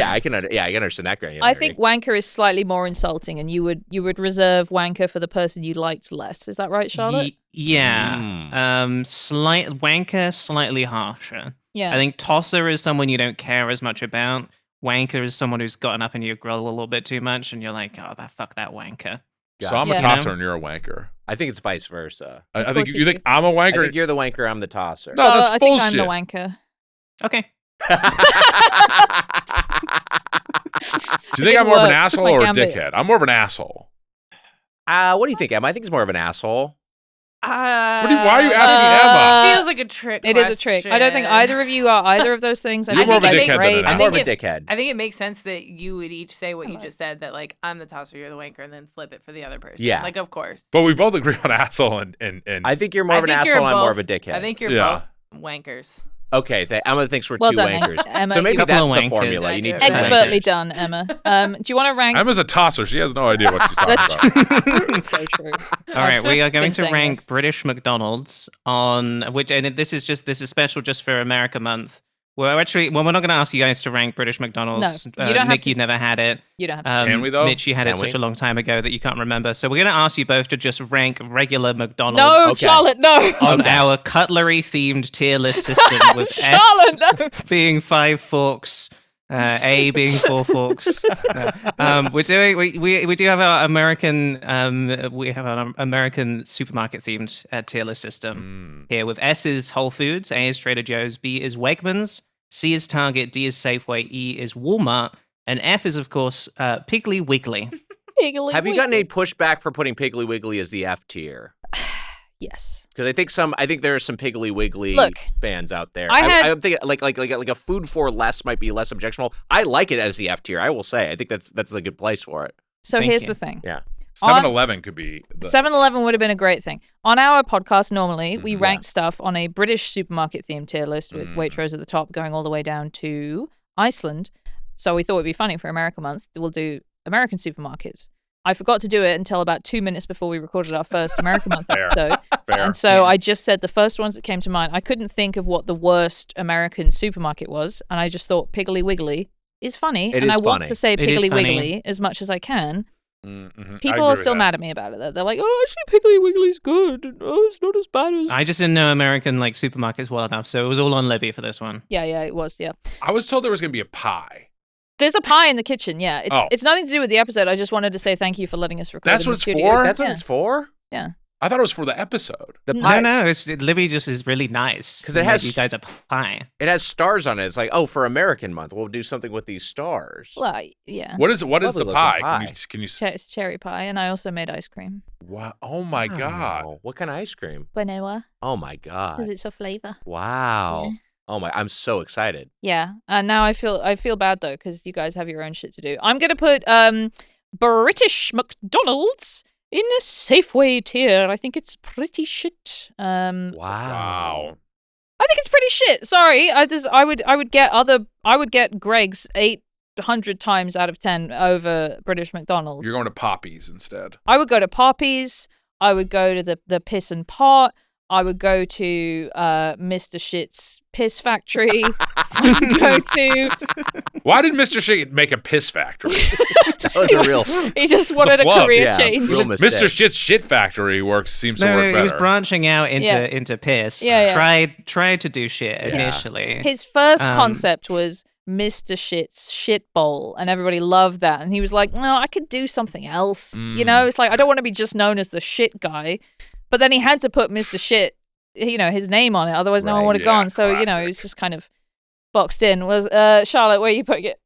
Yeah, I can understand that. I think wanker is slightly more insulting, and you would reserve wanker for the person you liked less. Is that right, Charlotte? Yeah. Slight wanker, slightly harsher. Yeah. I think tosser is someone you don't care as much about. Wanker is someone who's gotten up in your grill a little bit too much, and you're like, oh, fuck that wanker. So I'm Yeah. a tosser and you're a wanker. I think it's vice versa. I Of think course you you think do. I'm a I wanker. think you're the wanker, I'm the tosser. No, Charlotte, that's I think I'm the bullshit. wanker. Okay. Do you think I'm more of an asshole my or a gambit. dickhead? I'm more of an asshole. What do you think, Em? I think he's more of an asshole. Why are you asking Emma? Feels like a trick. It is a trick. I don't think either of you are either of those things. You're more of a think dickhead than great. an I'm more of a think dickhead. I think it makes sense that you would each say what you just said. That like I'm the tosser, you're the wanker, and then flip it for the other person. Yeah. Like of course. But we both agree on asshole and I think you're more of an I think asshole, you're I'm more of a both- dickhead. I think you're Yeah. both wankers. Okay, Emma thinks we're Well two done, wankers. Emma. So maybe Couple that's of the wankers. formula. You need two Expertly wankers. done, Emma. Do you want to rank? Emma's a tosser. She has no idea what she's talking about. So true. All right, we are going Been to saying rank this. British McDonald's on which, and this is special just for America Month. We're not going to ask you guys to rank British McDonald's. No, you don't have Nick, to. you never had it. You don't have to. Can we, though? Mitch, you had it Can such we? a long time ago that you can't remember. So we're going to ask you both to just rank regular No, McDonald's Okay. Charlotte, no. on our cutlery-themed tier list system with Charlotte, no. S being 5 forks, A being 4 forks. We're doing. We do have our American. We have our American supermarket themed tier list system here with S is Whole Foods, A is Trader Joe's, B is Wegmans, C is Target, D is Safeway, E is Walmart, and F is of course Piggly Wiggly. Piggly Have you gotten Wiggly. any pushback for putting Piggly Wiggly as the F tier? Yes. Because I think there are some Piggly Wiggly Look, fans out there. I'm thinking like a food for less might be less objectionable. I like it as the F tier. I will say. I think that's a good place for it. So Thank here's you. the thing. Yeah. 7-Eleven could be. 7-Eleven would have been a great thing. On our podcast, normally, we Mhm. rank stuff on a British supermarket themed tier list with Waitrose at the top, going all the way down to Iceland. So we thought it'd be funny for America Month. We'll do American supermarkets. I forgot to do it until about 2 minutes before we recorded our first America Month Fair. episode. Fair. And so I just said the first ones that came to mind. I couldn't think of what the worst American supermarket was. And I just thought Piggly Wiggly is funny. It and is I want funny. to say It is Piggly funny. Wiggly as much as I can. Mhm. I People agree are with still that. mad at me about it. Though. They're like, "Oh, actually, Piggly Wiggly's good. And, oh, it's not as bad as." I just didn't know American like supermarkets well enough, so it was all on Libby for this one. Yeah, it was. Yeah, I was told there was going to be a pie. there's a pie in the kitchen. Yeah, Oh. it's nothing to do with the episode. I just wanted to say thank you for letting us record. That's in what the it's studio. for? That's what Yeah. it's for. I thought it was for the episode. The No, pie. No, Libby just is really nice 'Cause it and has- made you guys a pie. It has stars on it. It's like, oh, for American Month, we'll do something with these stars. Well, yeah. What is it? What is the lovely pie? looking pie. Can you? It's cherry pie, and I also made ice cream. Wow! Oh my god! Wow. What kind of ice cream? Vanilla, Oh my because god! it's a flavor. Wow! Yeah. Oh my! I'm so excited. Yeah, and now I feel bad though because you guys have your own shit to do. I'm gonna put British McDonald's in a Safeway tier. I think it's pretty shit. Wow! I think it's pretty shit. Sorry, I would get Greg's 800 times out of 10 over British McDonald's. You're going to Poppy's instead. I would go to Poppy's. I would go to the Piss and Pot. I would go to Mr. Shit's Piss Factory. I would go to. Why did Mr. Shit make a piss factory? That was a real. He just wanted a flub, career yeah, change. real mistake. Mr. Shit's shit factory seems to work he was better. branching out Yeah. into piss. Yeah, yeah. Tried to do shit Yeah. initially. His first Um, concept was Mr. Shit's shit bowl, and everybody loved that. And he was like, no, I could do something else. You know, it's like, I don't want to be just known as the shit guy. But then he had to put Mr. Shit, his name on it. Otherwise, no one would have gone. So, classic. he was just kind of boxed in. Was Charlotte, where are you putting it?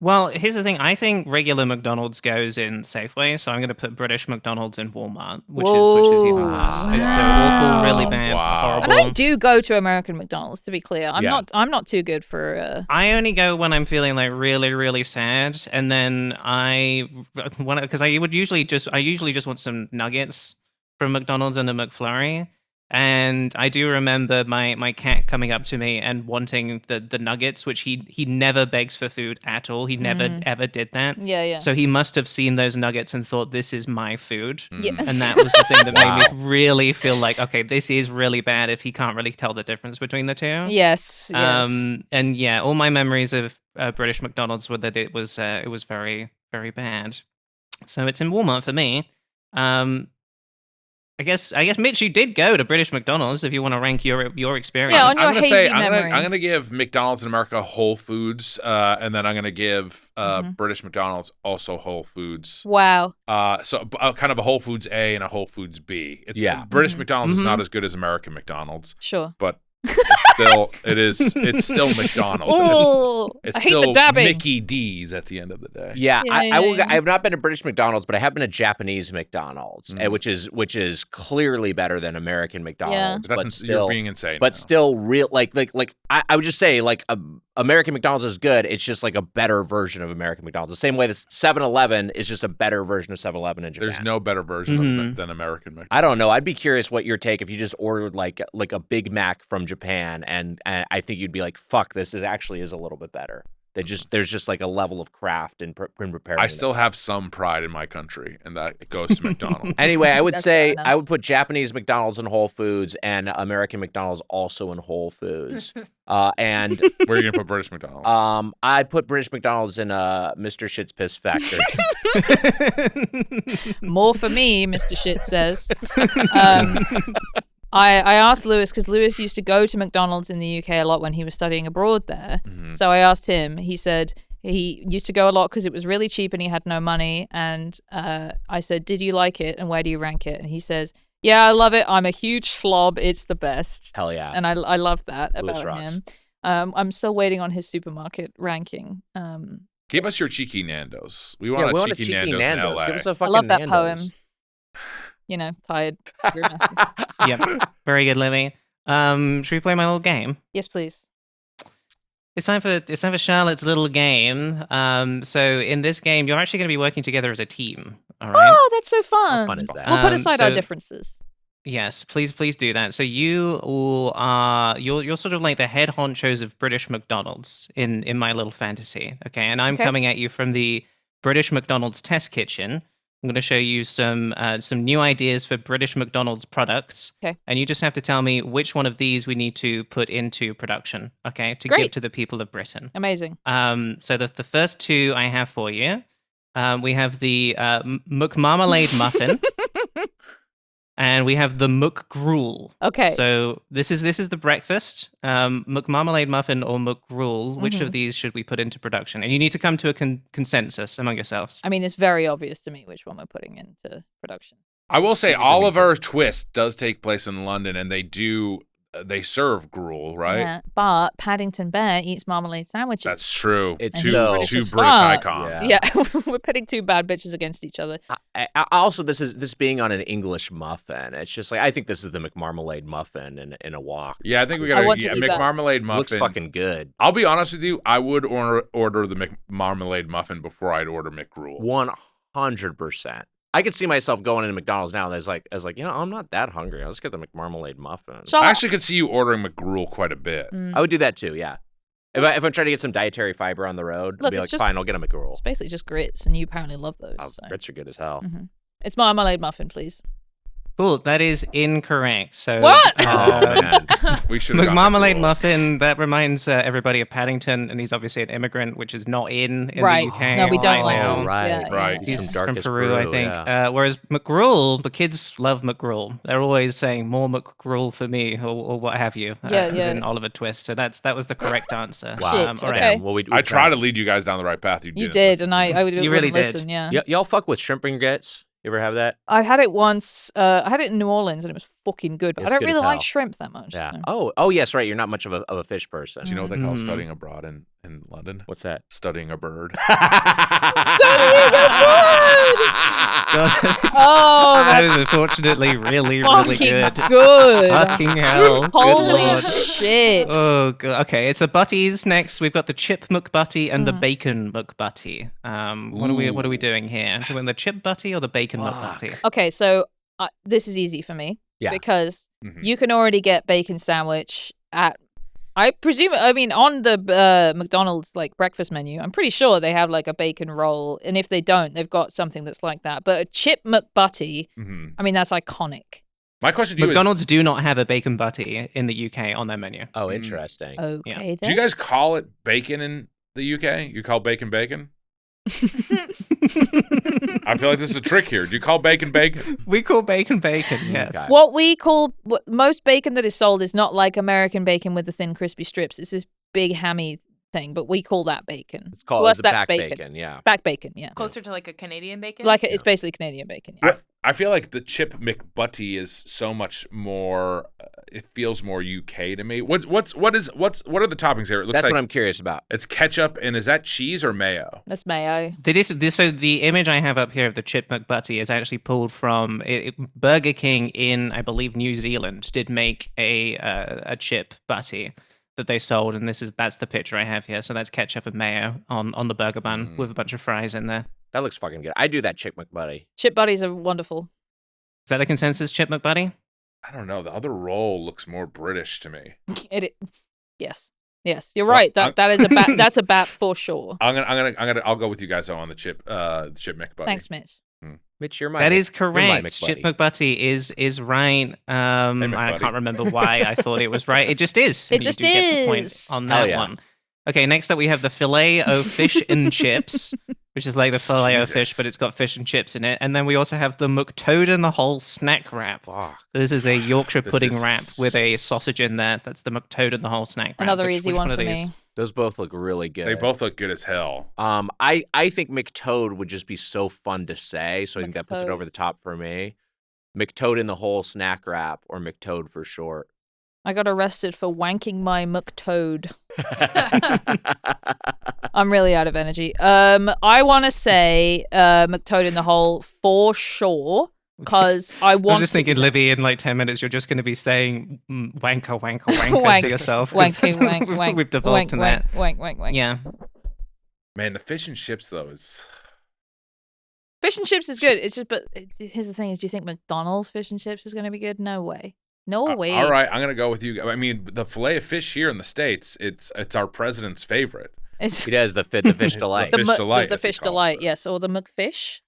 Well, here's the thing. I think regular McDonald's goes in Safeway, so I'm going to put British McDonald's in Walmart, which is even worse. It's awful, really bad, horrible. And I do go to American McDonald's, to be clear. I'm not too good for. I only go when I'm feeling like really, really sad, and then because I usually just want some nuggets from McDonald's and a McFlurry. And I do remember my cat coming up to me and wanting the nuggets, which he never begs for food at all. He never ever did that. Yeah. So he must have seen those nuggets and thought, this is my food. Yeah. And that was the thing that made me really feel like, okay, this is really bad if he can't really tell the difference between the two. Yes. And yeah, all my memories of British McDonald's were that it was very, very bad. So it's in Walmart for me. I guess, Mitch, you did go to British McDonald's if you want to rank your experience. Yeah, on your I'm gonna hazy say memory. I'm gonna give McDonald's in America Whole Foods, and then I'm gonna give British McDonald's also Whole Foods. Wow. So kind of a Whole Foods A and a Whole Foods B. British McDonald's is not as good as American McDonald's. Sure. But it's still McDonald's. It's still Mickey D's at the end of the day. Yeah, I have not been to British McDonald's, but I have been to Japanese McDonald's, which is clearly better than American McDonald's. Yeah. You're being insane. But still real like I would just say American McDonald's is good. It's just like a better version of American McDonald's. The same way the 7-Eleven is just a better version of 7-Eleven in Japan. There's no better version than American McDonald's. I don't know. I'd be curious what your take if you just ordered like a Big Mac from Japan, and I think you'd be like, "Fuck, this is a little bit better." There's just like a level of craft in preparing. I still have some pride in my country, and that goes to McDonald's. Anyway, I would say I would put Japanese McDonald's in Whole Foods and American McDonald's also in Whole Foods. And where are you gonna put British McDonald's? I'd put British McDonald's in Mr. Shit's Piss Factory. More for me, Mr. Shit says. I asked Lewis, because Lewis used to go to McDonald's in the UK a lot when he was studying abroad there. So I asked him. He said he used to go a lot because it was really cheap and he had no money. And I said, did you like it? And where do you rank it? And he says, yeah, I love it. I'm a huge slob. It's the best. Hell yeah. And I love that Lewis about rocks. him. I'm still waiting on his supermarket ranking. Give us your cheeky Nando's. We want a cheeky Nando's in LA. Give us a fucking I love that Nando's. poem. Tired. Yep. Very good, Libby. Should we play my little game? Yes, please. It's time for Charlotte's little game. So in this game, you're actually going to be working together as a team. All right. Oh, that's so fun. How fun is that? We'll put aside our differences. Yes, please do that. So you all are you're sort of like the head honchos of British McDonald's in my little fantasy. Okay, and I'm coming at you from the British McDonald's test kitchen. I'm going to show you some new ideas for British McDonald's products. Okay. And you just have to tell me which one of these we need to put into production, okay, to Great. give to the people of Britain. Amazing. So the first two I have for you, we have the McMarmalade muffin, and we have the McGruel. Okay. So this is the breakfast, McMarmalade muffin or McGruel. Which of these should we put into production? And you need to come to a consensus among yourselves. I mean, it's very obvious to me which one we're putting into production. I will say Oliver Twist does take place in London, and they serve gruel, right? Yeah, but Paddington Bear eats marmalade sandwiches. That's true. It's two so- British fuck. icons. Yeah, we're pitting two bad bitches against each other. I also, this being on an English muffin, it's just like I think this is the McMarmalade muffin in a wok. Yeah, I think we I got want to eat that. McMarmalade muffin. Looks fucking good. I'll be honest with you. I would order the McMarmalade muffin before I'd order McGruel. 100%. I could see myself going into McDonald's now, and I was like, I'm not that hungry. I'll just get the McMarmalade muffin. I actually could see you ordering McGruel quite a bit. I would do that too. Yeah. If I'm trying to get some dietary fiber on the road, Look, I'd be like, fine, I'll get a McGruel. It's basically just grits, and you apparently love those. Oh, so. grits are good as hell. It's marmalade muffin, please. Cool, that is incorrect. So What? Oh man, We should have McMarmalade muffin. That reminds everybody of Paddington, and he's obviously an immigrant, which is not in the UK. No, we don't like now. those. Right. He's from from Darkest Peru, Brew, I think. yeah. Whereas McGruel, the kids love McGruel. They're always saying more McGruel for me, or what have you. As in Oliver Twist. So that was the correct answer. Wow. Shit, all right. okay. Well, we I try to lead you guys down the right path. You did, and I You really did. listen, yeah. Y'all fuck with shrimp ringgets? You ever have that? I had it once. I had it in New Orleans, and it was fucking good. But It's I don't good as really like hell. shrimp that much. Yeah. so. Oh, yes, right. You're not much of a fish person. Do you know what they call studying abroad in London? What's that? Studying a bird. Oh, that that's is unfortunately really fucking good. good. Fucking hell. Good Holy lord. shit. Oh god. Okay, it's the butties next. We've got the chip McButty and the bacon McButty. What are we doing here? Doing the chip butty or the bacon McButty? Okay, so this is easy for me. Yeah. Because Mhm. you can already get bacon sandwich at, on the McDonald's like breakfast menu, I'm pretty sure they have like a bacon roll. And if they don't, they've got something that's like that. But a chip McButty, Mhm. I mean, that's iconic. My question to you McDonald's do not have a bacon butty in the UK on their menu. Oh, interesting. Okay, is, do then. you guys call it bacon in the UK? You call bacon bacon? I feel like this is a trick here. Do you call bacon bacon? We call bacon bacon, yes. Okay. What most bacon that is sold is not like American bacon with the thin crispy strips. It's this big hammy thing, but we call that bacon. It's called to us, the that's back bacon. bacon. Yeah. Back bacon, yeah. Closer to like a Canadian bacon. It's basically Canadian bacon. Yeah. I feel like the chip McButty is so much more. It feels more UK to me. What are the toppings here? It looks That's like what I'm curious about. it's ketchup, and is that cheese or mayo? That's mayo. So the image I have up here of the chip McButty is actually pulled from Burger King in, I believe, New Zealand did make a chip butty that they sold, and that's the picture I have here. So that's ketchup and mayo on the burger bun with a bunch of fries in there. That looks fucking good. I do that Chick McBuddy. Chip buddies are wonderful. Is that the consensus, chip McButty? I don't know. The other roll looks more British to me. Yes, you're right. That is that's a bat for sure. I'll go with you guys on the chip McButty. Thanks, Mitch. Mitch, you're my. That is you're my correct. Chip McBuddy. McButty is right. I McBuddy. can't remember why I thought it was right. It just is. It You just do get the point is. on Hell that yeah. one. Okay, next up we have the filet o fish and chips, which is like the filet o fish, Jesus. but it's got fish and chips in it. And then we also have the McToad and the whole snack wrap. Fuck. This is a Yorkshire This pudding is wrap with a sausage in there. That's the McToad and the whole snack wrap. Another Which easy one of for these? me. Those both look really good. They both look good as hell. I think McToad would just be so fun to say, so I think that puts it McToad. over the top for me. McToad in the whole snack wrap, or McToad for short. I got arrested for wanking my McToad. I'm really out of energy. I want to say McToad in the hole for sure, because I want. I'm just thinking, Libby, in like 10 minutes, you're just going to be saying wanker, wanker, wanker Wank. to yourself. 'cause Wanking, wank, wank. We've devolved in that. Wank, wank, wank. Yeah. Man, the fish and chips though is. Fish and chips is good. It's just, but here's the thing: is do you think McDonald's fish and chips is going to be good? No way. No way. All right, I'm gonna go with you. I mean, the fillet of fish here in the States, it's our president's favorite. It's He does the fish delight. The fish delight, The as he fish calls delight, it. yes, or the McFish.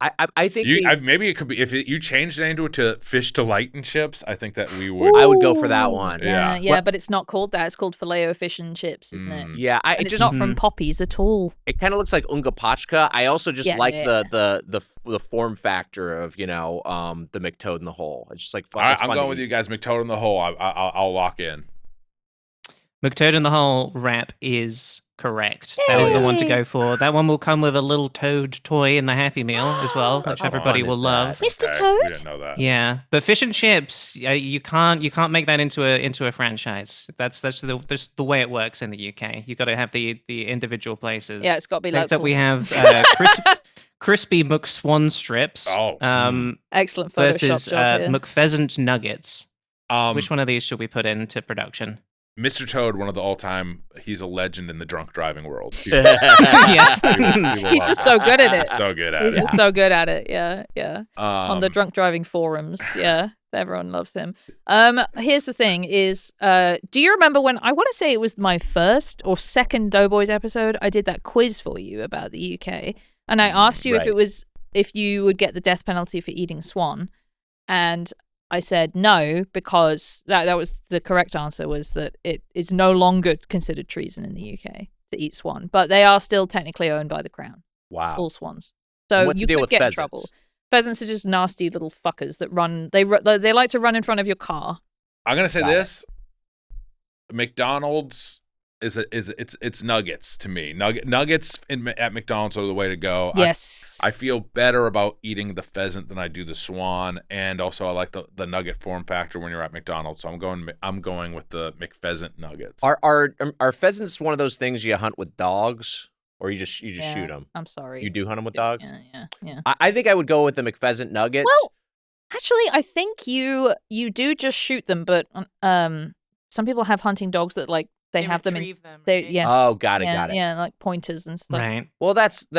I think Maybe it could be if you changed the name to fish delight and chips. I think that we would. I would go for that one. Yeah. Yeah, but it's not called that. It's called filet fish and chips, isn't it? Yeah, And it's not from Poppies at all. It kind of looks like Unga Pachka. I also just Yeah. like the form factor of the McToad in the hole. It's just like fun. All right, it's I'm fun going to with eat. you guys. McToad in the hole. I'll lock in. McToad and the whole wrap is correct. That is the one to go for. That one will come with a little toad toy in the Happy Meal as well, which How everybody fun will is love. that? Mr. Okay, Toad? We didn't know that. Yeah, but fish and chips, you can't make that into a franchise. That's the way it works in the UK. You got to have the individual places. Yeah, it's got to be Next local. up, we have crispy McSwan strips. Oh. Excellent Photoshop versus job here. McPheasant nuggets. Which one of these should we put into production? Mr. Toad, one of the all-time. He's a legend in the drunk driving world. Yes. He's just so good at it. So good at He's it. just so good at it. Yeah. On the Um, drunk driving forums. Yeah. Everyone loves him. Here's the thing is, do you remember when, I want to say it was my first or second Doughboys episode, I did that quiz for you about the UK. And I asked you Right. if you would get the death penalty for eating swan. And I said no because that was the correct answer, was that it is no longer considered treason in the UK to eat swan, but they are still technically owned by the crown. Wow. All swans. So What's you the deal could with get in pheasants? trouble. Pheasants are just nasty little fuckers that run. They like to run in front of your car. I'm gonna say Got this: McDonald's it's nuggets to me. Nuggets at McDonald's are the way to go. Yes. I feel better about eating the pheasant than I do the swan, and also I like the nugget form factor when you're at McDonald's. So I'm going with the McPheasant nuggets. Are pheasants one of those things you hunt with dogs, or you just Yeah, shoot them? I'm sorry. You do hunt them with dogs? Yeah. I think I would go with the McPheasant nuggets. Well, actually, I think you do just shoot them, but some people have hunting dogs that like they have them in. retrieve them, They right? yes. Oh, got it. Yeah, like pointers and stuff. Right. Well,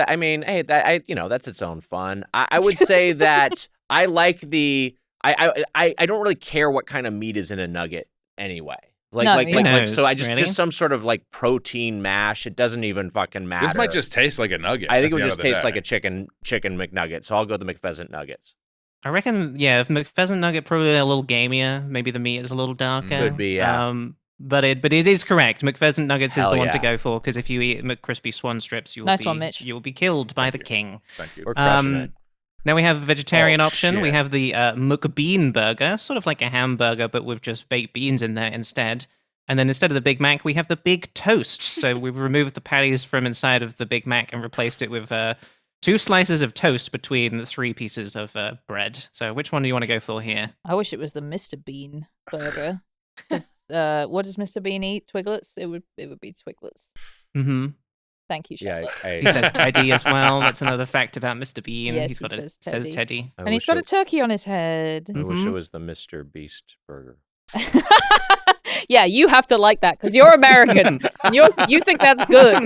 I mean, hey, that's its own fun. I would say that I like the. I don't really care what kind of meat is in a nugget anyway. No, So I really? just some sort of like protein mash. It doesn't even fucking matter. This might just taste like a nugget. I think at it would the end just of the taste day. like a chicken McNugget. So I'll go with the McPheasant nuggets. I reckon, yeah, if McPheasant nugget probably a little gamier. Maybe the meat is a little darker. Could be, yeah. But it is correct. McPheasant nuggets is Hell the one to yeah. go for, because if you eat McCrispy swan strips, you will Nice be one, Mitch. you will be killed by Thank the you. king. Thank you. We're crushing Um, it. Now we have a vegetarian Oh, option. We shit. have the McBean burger, sort of like a hamburger, but with just baked beans in there instead. And then instead of the Big Mac, we have the Big Toast. So we've removed the patties from inside of the Big Mac and replaced it with 2 slices of toast between the 3 pieces of bread. So which one do you want to go for here? I wish it was the Mr. Bean burger. 'Cause, what does Mr. Bean eat? Twiglets? It would be Twiglets. Mm-hmm. Thank you, Yeah, Charlotte. He says Teddy as well. That's another fact about Mr. Bean. Yes, He's he got says says Teddy. Teddy. I And he's wish got a it- turkey on his head. I wish it Mhm. was the Mr. Beast burger. Yeah, you have to like that because you're American. And you think that's good.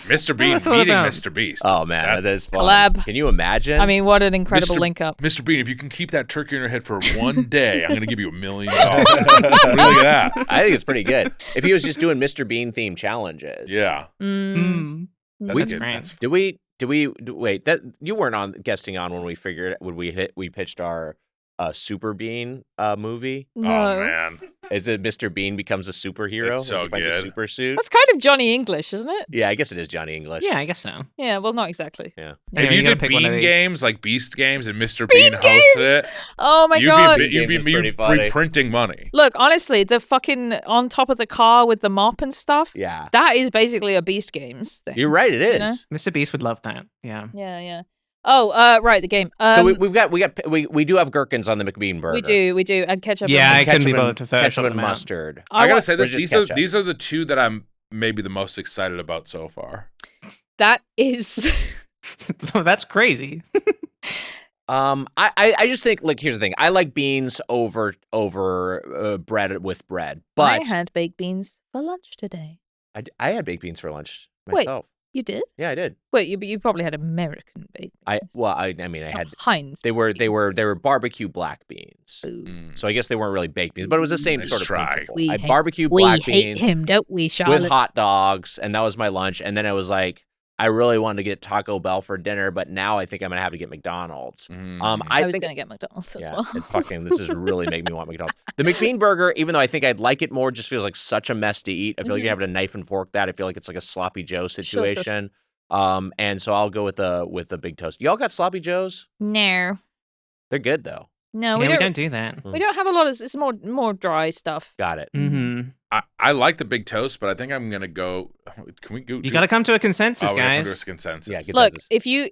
Mr. Bean thought meeting about- Mr. Beast. Oh man, that That's- is fun. Collab. Can you imagine? I mean, what an incredible Mr. link up. Mr. Bean, if you can keep that turkey in your head for one day, I'm going to give you $1 million. Look at that. I think it's pretty good. If he was just doing Mr. Bean themed challenges. Yeah. Mm. That's That's good. great. That's Do we wait? That you weren't on guesting on when we figured when we pitched our Super Bean movie. No. Oh, man. Is it Mr. Bean becomes a superhero? It's so He finds a good. super suit. That's kind of Johnny English, isn't it? Yeah, I guess it is Johnny English. Yeah, I guess so. Yeah, well, not exactly. Yeah. Anyway, If you gotta did pick one of Bean these. games like Beast games and Mr. Bean Bean hosted it, Oh my you'd god. be, you'd Game is be pretty funny. printing money. Look, honestly, the fucking on top of the car with the mop and stuff, Yeah. that is basically a Beast Games thing. You're right. It is. know? Mr. Beast would love that. Yeah. Yeah. Oh, right, the game. So we do have gherkins on the McBean burger. we do, and ketchup. Yeah, and I couldn't be Ketchup bothered to and, ketchup Photoshop and them out. mustard. I got to want- say Or this. just ketchup. These are the 2 that I'm maybe the most excited about so far. that is. That's crazy. I just think like here's the thing. I like beans over bread with bread, but I had baked beans for lunch today. I had baked beans for lunch Wait. myself. You did? Yeah, I did. Wait, you probably had American baked. I mean I Not had Heinz. they were barbecue black beans. Ooh. So I guess they weren't really baked beans, but it was the same Nice sort of try. principle. We I had hate- barbecue We black hate beans him, don't we, Charlotte? with hot dogs, and that was my lunch. And then I was like, I really wanted to get Taco Bell for dinner, but now I think I'm gonna have to get McDonald's. Mm. I was think gonna get McDonald's as yeah, well. this is really making me want McDonald's. The McBean burger, even though I think I'd like it more, just feels like such a mess to eat. I feel like you have to knife and fork that. I feel like it's like a sloppy Joe Sure. situation. And so I'll go with the big toast. Y'all got sloppy Joes? No, They're good though. no, Yeah, we don't. do that. We don't have a lot of. It's more dry stuff. Got it. Mm-hmm. I like the big toast, but I think I'm gonna go. Can we go? You got to come to a consensus, we gotta come to guys. a consensus. Yeah, get Look, consensus. if you, You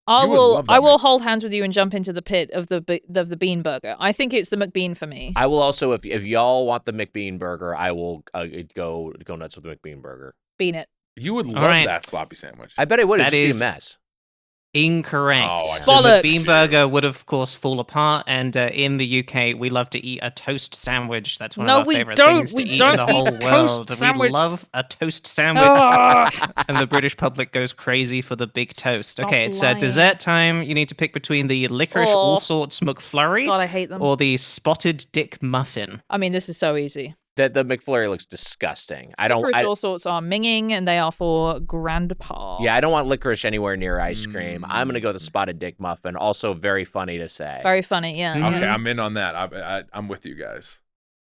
would love that, I will Mitch. hold hands with you and jump into the pit of the bean burger. I think it's the McBean for me. I will also, if y'all want the McBean burger, I will go nuts with the McBean burger. Bean it. You would love right. that sloppy sandwich. I bet it would. It'd That just is- be a mess. Incorrect. Oh, I The Bollocks. McBean burger would, of course, fall apart. And in the UK, we love to eat a toast sandwich. That's one No, of our we favorite don't. things to We eat don't in the whole eat toast world. sandwich. We love a toast sandwich. Ah. And the British public goes crazy for the big toast. Stop Okay, it's lying. dessert time. You need to pick between the licorice Oh. all sorts McFlurry God, I hate them. or the spotted dick muffin. I mean, this is so easy. The McFlurry looks disgusting. Licorice all sorts are minging, and they are for grandpa. Yeah, I don't want licorice anywhere near ice cream. I'm gonna go the spotted dick muffin. Also, very funny to say. Very funny, yeah. Okay, I'm in on that. I'm with you guys.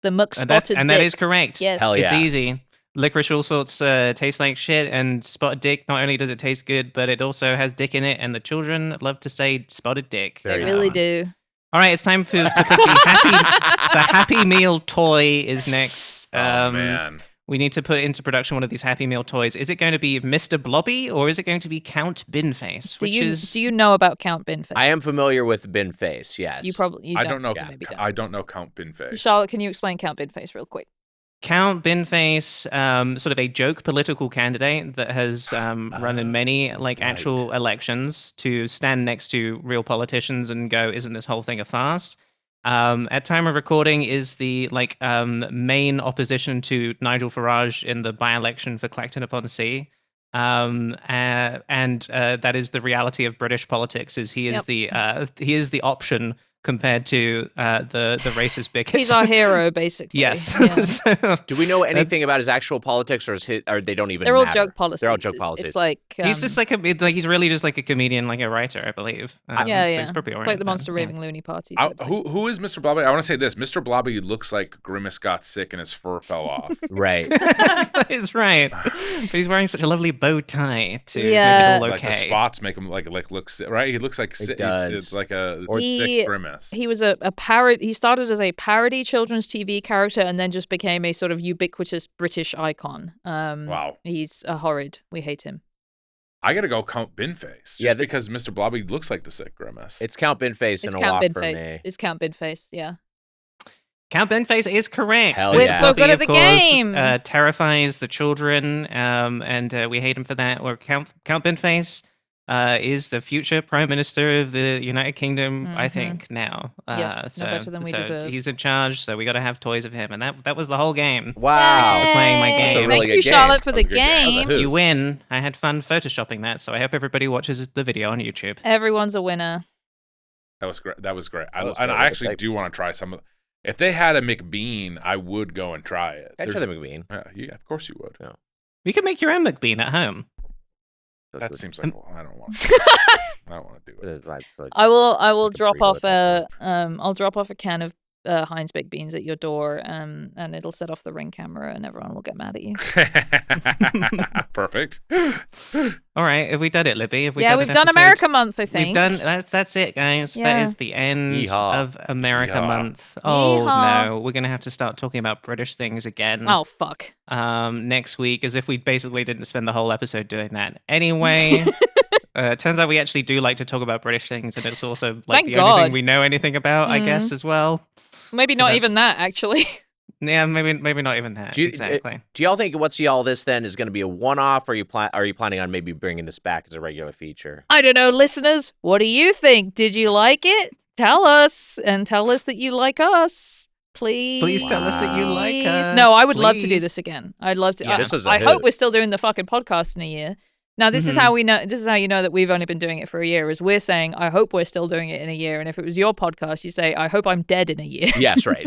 The McSpotted dick. And that is correct. Yes. Hell yeah. It's easy. Licorice all sorts tastes like shit, and spotted dick, not only does it taste good, but it also has dick in it, and the children love to say spotted dick. They really do. All right, it's time to pick the Happy Meal toy is next. Oh, man. We need to put into production one of these Happy Meal toys. Is it going to be Mr. Blobby, or is it going to be Count Binface? Do you know about Count Binface? I am familiar with Binface, yes. You probably I don't know. Maybe don't. I don't know Count Binface. Charlotte, can you explain Count Binface real quick? Count Binface, sort of a joke political candidate that has run in many actual elections to stand next to real politicians and go, "Isn't this whole thing a farce?" At time of recording, is the main opposition to Nigel Farage in the by-election for Clacton-upon-Sea. And that is the reality of British politics. Is he is the option compared to the racist bigots. He's our hero, basically. Yes. Yeah. So, do we know anything about his actual politics, or they don't even? They're all matter? joke policies. They're all joke policies. It's like he's just he's really just like a comedian, like a writer, I believe. So he's probably all right like the with Monster that. Raving Loony Party. Who is Mr. Blobby? I want to say this. Mr. Blobby looks like Grimace got sick and his fur fell off. Right. That is right. But he's wearing such a lovely bow tie to make it all okay. Like the spots make him like look sick, right? He looks like it's like a sick Grimace. He was a parody. He started as a parody children's TV character and then just became a sort of ubiquitous British icon. Wow. He's horrid. We hate him. I gotta go Count Binface, just because Mr. Blobby looks like the sick Grimace. It's Count Binface and a walk for me. It's Count Binface, yeah. Count Binface is correct. Hell We're yeah. so good Blobby, at the of course, game. Terrifies the children, and we hate him for that. Or Count Binface is the future Prime Minister of the United Kingdom, I think, now. Yes, no better than we deserve. He's in charge, so we got to have toys of him. And that was the whole game. Wow. For playing my game. That's a really Thank good you, game. Charlotte, for That was the a good game. That was a game. hoot. You win. I had fun photoshopping that, so I hope everybody watches the video on YouTube. Everyone's a winner. That was great. That was great. That was I great. actually do want to try some of. If they had a McBean, I would go and try it. I'd try the McBean. Yeah, of course you would. Yeah. You can make your own McBean at home. That seems like I don't want to. I don't want to do it. I will drop burrito off at I'll drop off a can of Heinz baked beans at your door, and it'll set off the Ring camera, and everyone will get mad at you. Perfect. All right, have we done it, Libby? Have we Yeah, done we've an done episode? America Month, I think. We've done that's it, guys. Yeah. That is the end Yeehaw. of America Yeehaw. Month. Oh Yeehaw. no, we're gonna have to start talking about British things again. Oh fuck. Next week, as if we basically didn't spend the whole episode doing that. Anyway. It turns out we actually do like to talk about British things, and it's also like Thank the only God. thing we know anything about, I guess, as well. Maybe So not that's- even that, actually. Yeah, maybe not even that. Exactly. Do y'all think what's y'all this then is going to be a one-off, or are you planning on maybe bringing this back as a regular feature? I don't know, listeners. What do you think? Did you like it? Tell us, and tell us that you like us. Please. Please tell us that you like us. No, I would love to do please. this again. I'd love to. Yeah, this was a I hope hoot. we're still doing the fucking podcast in a year. Now, this is how we know. This is how you know that we've only been doing it for a year. Is we're saying, I hope we're still doing it in a year. And if it was your podcast, you say, I hope I'm dead in a year. Yes, right.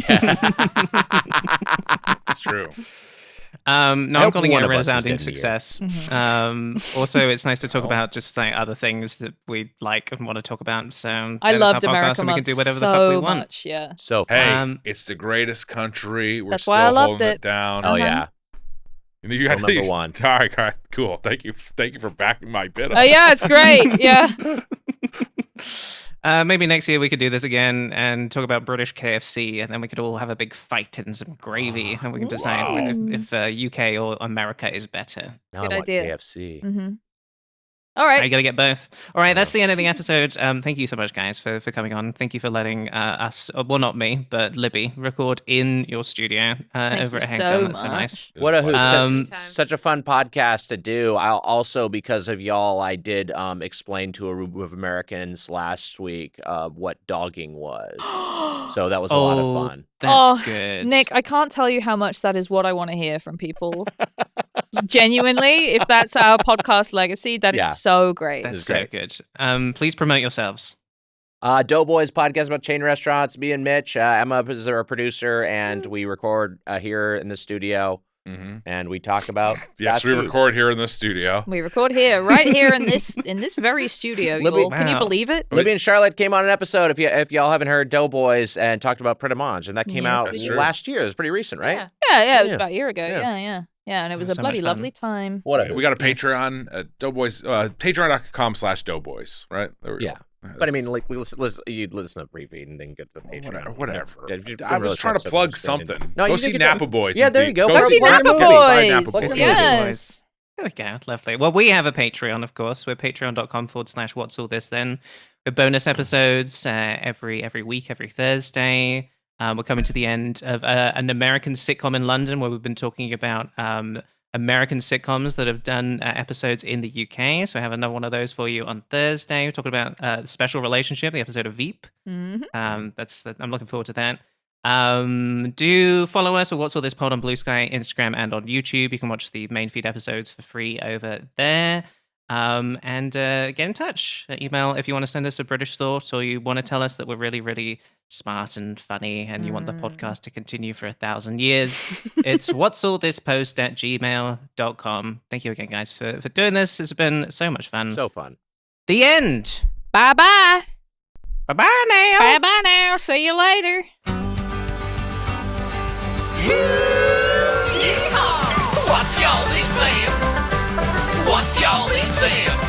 It's true. No, I'm hope calling it one a of us is resounding dead in a year. success. Also, it's nice to talk about just like other things that we like and want to talk about. So I it's loved our podcast America and we can Month do whatever so the fuck we want. much. Yeah. So fun. Hey, it's the greatest country. We're That's still why I loved holding it. it down. Oh, yeah. You Still number one. All right, cool. Thank you for backing my bid. Oh yeah, it's great. Yeah. Maybe next year we could do this again and talk about British KFC, and then we could all have a big fight and some gravy, and we can decide if UK or America is better. Now Good I want idea. KFC. Mm-hmm. All right. I gotta get both. All right, that's the end of the episode. Thank you so much, guys, for coming on. Thank you for letting us, well, not me, but Libby, record in your studio over you at so Headgum. That's so much. nice. What a hoot. Um, Such a fun podcast to do. I'll also, because of y'all, I did explain to a group of Americans last week what dogging was. So that was a lot of fun. That's good. Nick, I can't tell you how much that is what I want to hear from people. Genuinely, if that's our podcast legacy, that is Yeah. so great. That's is so great. good. Please promote yourselves. Doughboys podcast about chain restaurants. Me and Mitch, Emma is our producer, and we record here in the studio. And we talk about yes, we record here in the studio. We record here, right here in this very studio. Libby, Can you believe it? Libby and Charlotte came on an episode. If y'all haven't heard Doughboys, and talked about Pret a Manger, and that came out last year. It was pretty recent, right? Yeah. It was about a year ago. Yeah. And it was a so bloody much fun. lovely time. Whatever. We got a Patreon at Doughboys, patreon.com/Doughboys, right? There we go. But I mean, like, you'd listen to Free Feed and then get to the Patreon. Whatever. Yeah, I was trying to plug something. No, go you see did Napa Boys. Yeah, there you go. Go see Napa Boys. Yes. There we go. Lovely. Well, we have a Patreon, of course. We're patreon.com/what's all this then. With bonus episodes every week, every Thursday. We're coming to the end of an American sitcom in London where we've been talking about American sitcoms that have done episodes in the UK. So I have another one of those for you on Thursday. We're talking about the Special Relationship, the episode of Veep. I'm looking forward to that. Do follow us or What's All This Pod on Blue Sky, Instagram, and on YouTube. You can watch the main feed episodes for free over there. And get in touch. Email if you want to send us a British thought or you want to tell us that we're really, really smart and funny and you want the podcast to continue for 1,000 years. It's what'sallthispost@gmail.com. Thank you again, guys, for doing this. It's been so much fun. So fun. The end. Bye-bye. Bye-bye now. Bye-bye now. See you later. What's y'all this then? What's y'all this then?